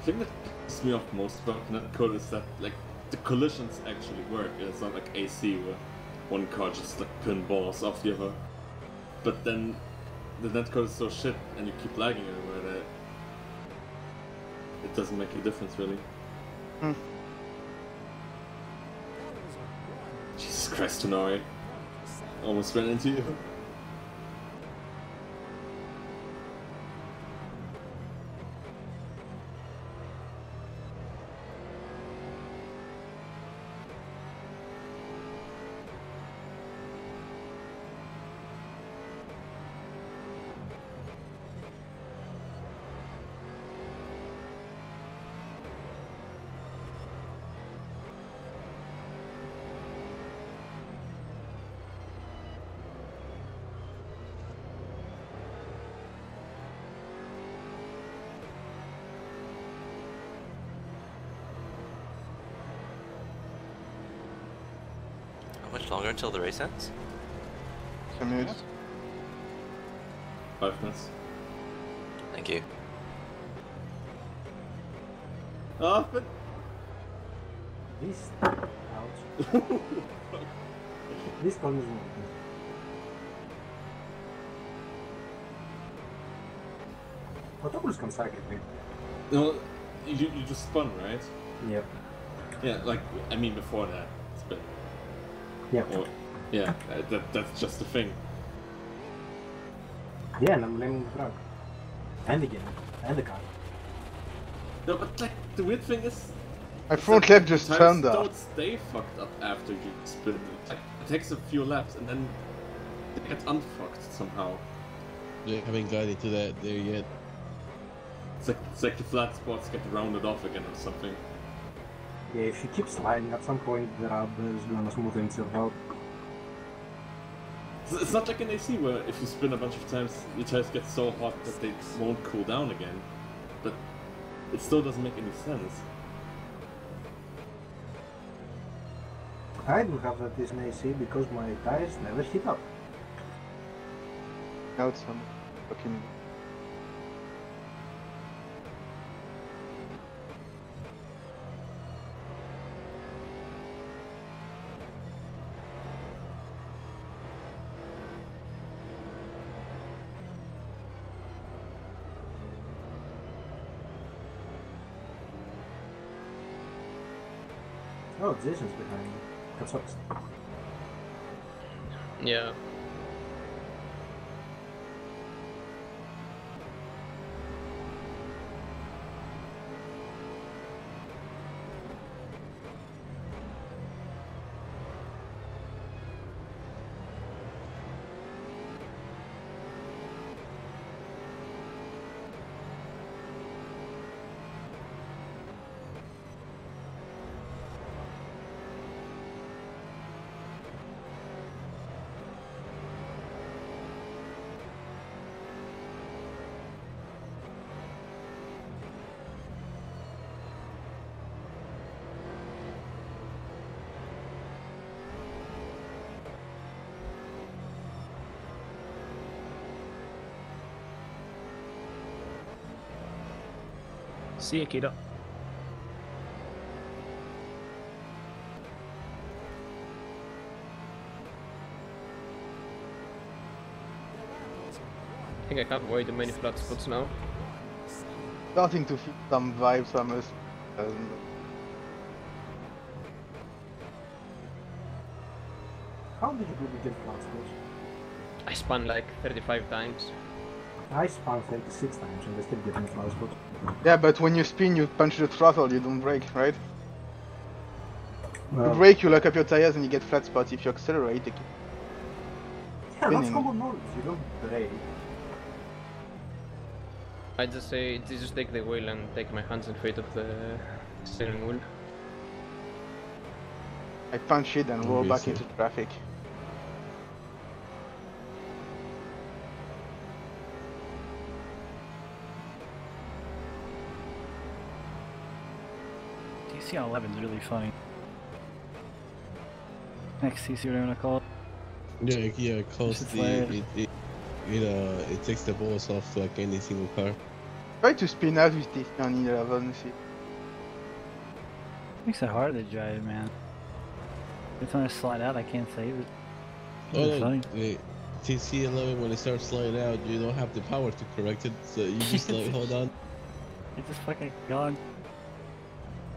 The thing that pisses me off most about that code is that like the collisions actually work. It's not like AC where one car just like pinballs off the other. But then the netcode is so shit and you keep lagging everywhere that it doesn't make a difference really. Jesus Christ, Tenori. Almost ran into you. How much longer until the race ends? 10 minutes. 5 minutes. Thank you. Oh, but... This... Ouch. This corner is not good. Autopolis can cycle me. No, you just spun, right? Yep. Yeah, like, I mean before that. It's been... Yep. Or, yeah, that's just the thing. Yeah, and I'm blaming the truck. And the game. And the car. No, but like, the weird thing is... My front left just turned tires up. don't stay fucked up after you spin. Like, it takes a few laps and then they get unfucked somehow. They haven't got into that there yet. It's like the flat spots get rounded off again or something. Yeah, if she keeps sliding, at some point the rubber is gonna smooth itself out. It's not like an AC where if you spin a bunch of times, your tires get so hot that they won't cool down again. But it still doesn't make any sense. I do have that is an AC because my tires never heat up. Now it's some fucking... Oh, Jason's behind me. That sucks. Yeah. See you, kiddo. I think I have way too many flat spots now. Starting to feel some vibes, I must... How did you really get flat spots? I spun like 35 times. I spun 36 times and I still getting flat spots. Yeah, but when you spin, you punch the throttle, you don't brake, right? Well, you brake, you lock up your tires and you get flat spots. If you accelerate, you keep yeah, that's spinning. common knowledge, you don't brake. I just say, just take the wheel and take my hands and feet off the steering wheel. I punch it and roll back into traffic. TC 11 is really funny. Next TC, whatever you want to call it. Yeah, cause it takes the balls off like any single car. Try to spin out with this on 11, see. Makes it hard to drive, man. Every time I slide out, I can't save it. Oh, It's funny. TC11 when it starts slowing out, you don't have the power to correct it, so you just like hold on. It's just fucking gone.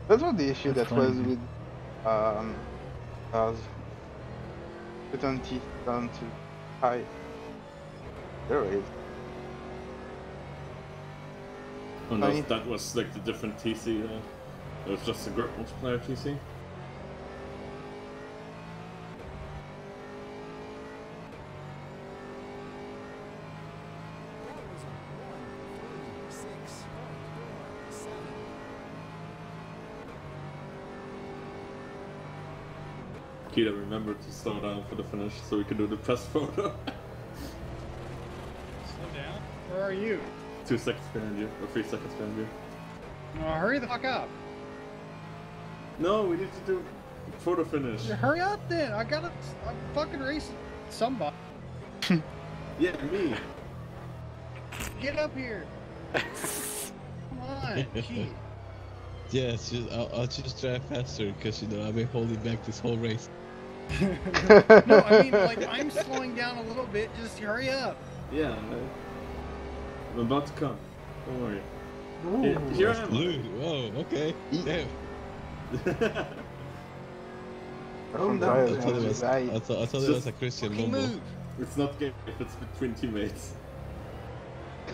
That's what the issue That's that funny, was man. with put on T down to high. There it is. Oh no, that was like the different TC. It was just a group multiplayer TC. Kita, remember to slow down for the finish so we can do the press photo. Slow down? Where are you? 2 seconds behind you, or 3 seconds behind you. No, hurry the fuck up. No, we need to do photo finish. Yeah, hurry up then. I'm fucking racing somebody. Yeah, me. Get up here. Come on, gee. Yeah, it's just, I'll just drive faster because you know I've been holding back this whole race. No, I mean like I'm slowing down a little bit. Just hurry up. Yeah, I'm about to come. Don't worry. Ooh. Here I am. Blue. Whoa. Okay. Damn. I thought it was a Christian mumble. It's not game if it's between teammates.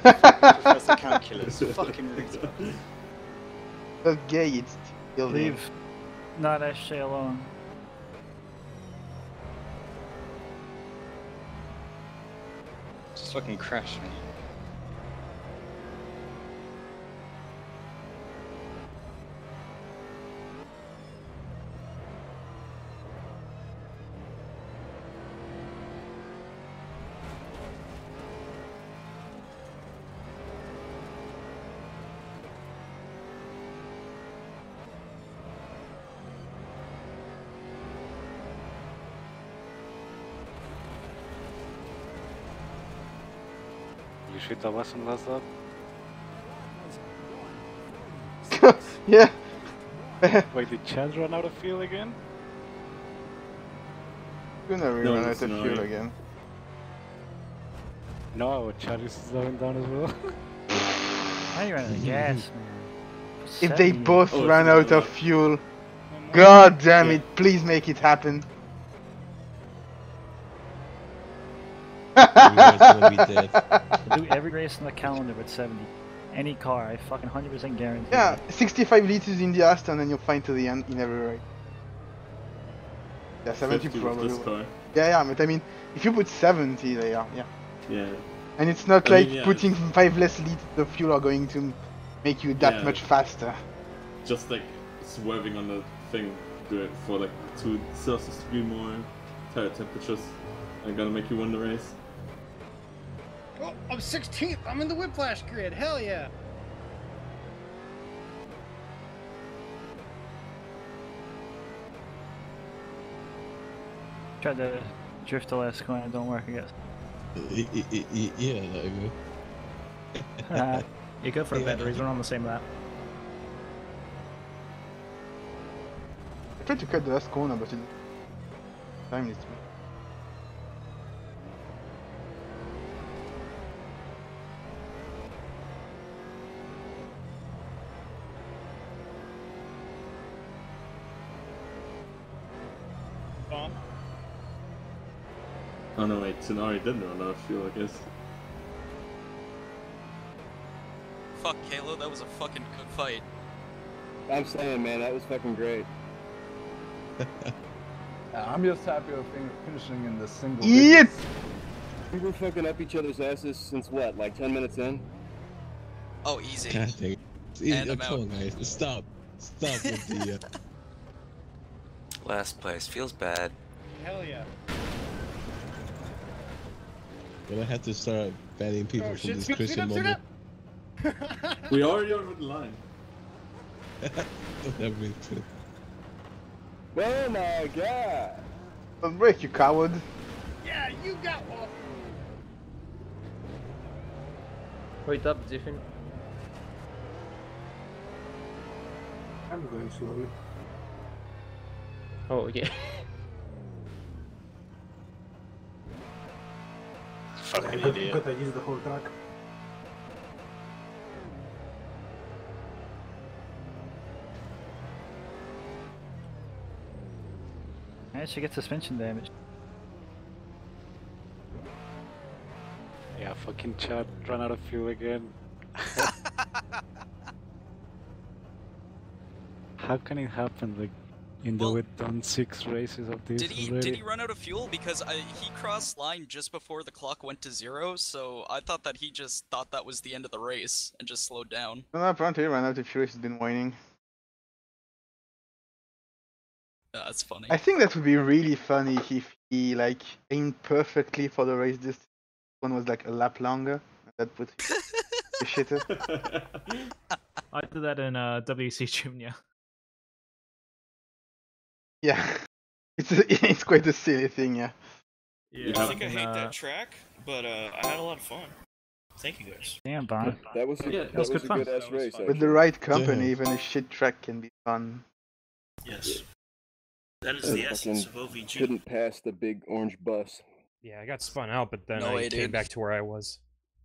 Professor Calculus. Fucking retard. That's gay, it's still Leave not SJ alone. Just fucking crash me. You shoot the lesson last up? Yeah. Wait, did Chaz run out of fuel again? You're never No, run out it's of not. fuel again. No, Chaz is slowing down as well. How you running out of gas, man? If they 70. both ran out of fuel, god damn it, please make it happen. Do every race on the calendar with 70. Any car, I fucking 100% guarantee. Yeah, 65 liters in the Aston and you'll find to the end in every race. Yeah, 70 50 with probably. this car. Yeah, but I mean, if you put 70 there, yeah. Yeah. And it's not I like mean, yeah. putting 5 less liters of fuel are going to make you that Yeah. much faster. Just like swerving on the thing, do it for like 2 Celsius degree more tire temperatures. I'm gonna make you win the race. Oh, I'm 16th. I'm in the whiplash grid. Hell yeah. Tried to drift the last corner, it don't work, I guess. Yeah, I agree. You go for a better reason, we're on the same lap. I tried to cut the last corner, but it... time needs to be. Bomb. Oh no, wait, Tsunari didn't run out of fuel, I guess. Fuck, Halo, that was a fucking good fight. I'm saying, man, that was fucking great. I'm just happy with finishing in the single. Yep. digits. We were fucking up each other's asses since what, like 10 minutes in? Oh, easy. God dang it. And I'm Come on, guys. Stop with the... Last place feels bad. Hell yeah. Well, I have to start banning people Oh, from shit, this speed Christian up, speed mumble. up. We already over the line. That really true. Oh my god! Don't break, you coward. Yeah, you got one. Wait up, Jiffin. I'm going slowly. Oh, yeah. Fucking You idiot. gotta use the whole track. I should get suspension damage. Yeah, fucking Chad ran out of fuel again. How can it happen? Like, we've done 6 races of this already. Did he run out of fuel? Because he crossed line just before the clock went to 0, so I thought that he just thought that was the end of the race and just slowed down. No, apparently he ran out of fuel. He's been whining. That's funny. I think that would be really funny if he like aimed perfectly for the race distance. One was like a lap longer. And that would be shitter. I did that in WC Junior. Yeah, it's quite a silly thing, yeah. I think I hate that track, but I had a lot of fun. Thank you guys. Damn, Bon. That was a good ass race. With the right company, even a shit track can be fun. Yes. That is the essence of OVG. Couldn't pass the big orange bus. Yeah, I got spun out, but then No I way, came dude. back to where I was.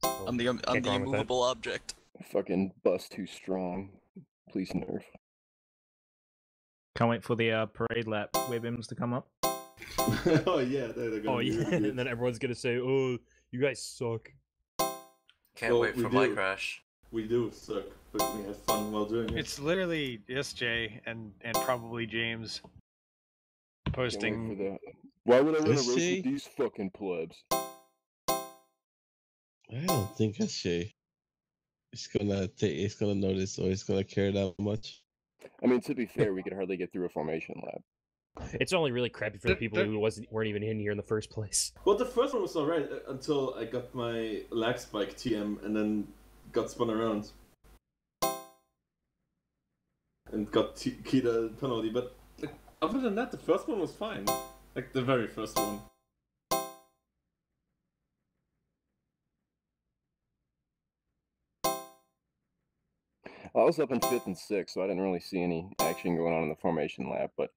So I'm the immovable object. Fucking bus too strong. Please nerf. Can't wait for the parade lap WebMs to come up. Oh yeah, they're gonna be really and then everyone's gonna say, "Oh, you guys suck." Can't wait for my crash. We do suck, but we have fun while doing it. It's literally SJ and probably James posting. Can't wait for that. Why would I want to SJ? race with these fucking plebs? I don't think SJ is gonna notice or is gonna care that much. I mean, to be fair, we could hardly get through a formation lap. It's only really crappy for the people who weren't even in here in the first place. Well, the first one was alright until I got my lag spike TM and then got spun around. And got keyed a penalty, but like, other than that, the first one was fine. Like, the very first one. I was up in 5th and 6th, so I didn't really see any action going on in the formation lap, but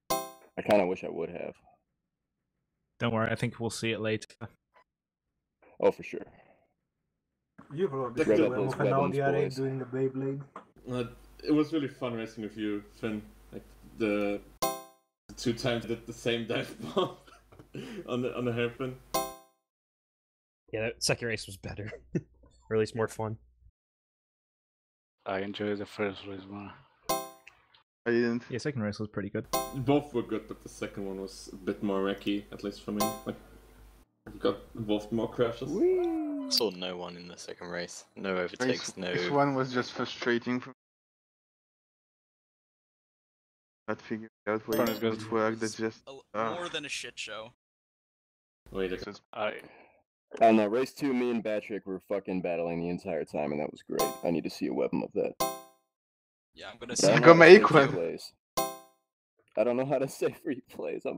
I kind of wish I would have. Don't worry, I think we'll see it later. Oh, for sure. You probably Rev see up them those of an weapons, Audi R8 boys. doing the Beyblade. It was really fun racing with you, Finn. Like, the 2 times I did the same dive bomb on the hairpin. Yeah, that second race was better, or at least more fun. I enjoyed the first race more. I didn't. Yeah, second race was pretty good. Both were good, but the second one was a bit more wrecky, at least for me. Like, we got involved more crashes. I saw no one in the second race. No overtakes, no... This one was just frustrating for me. Not figuring out where it worked. That's just More than a shit show. Wait, I don't know, race 2, me and Batrick were fucking battling the entire time, and that was great. I need to see a weapon of that. Yeah, I'm gonna But I see. don't know how to save replays. I don't know how to save replays. I'm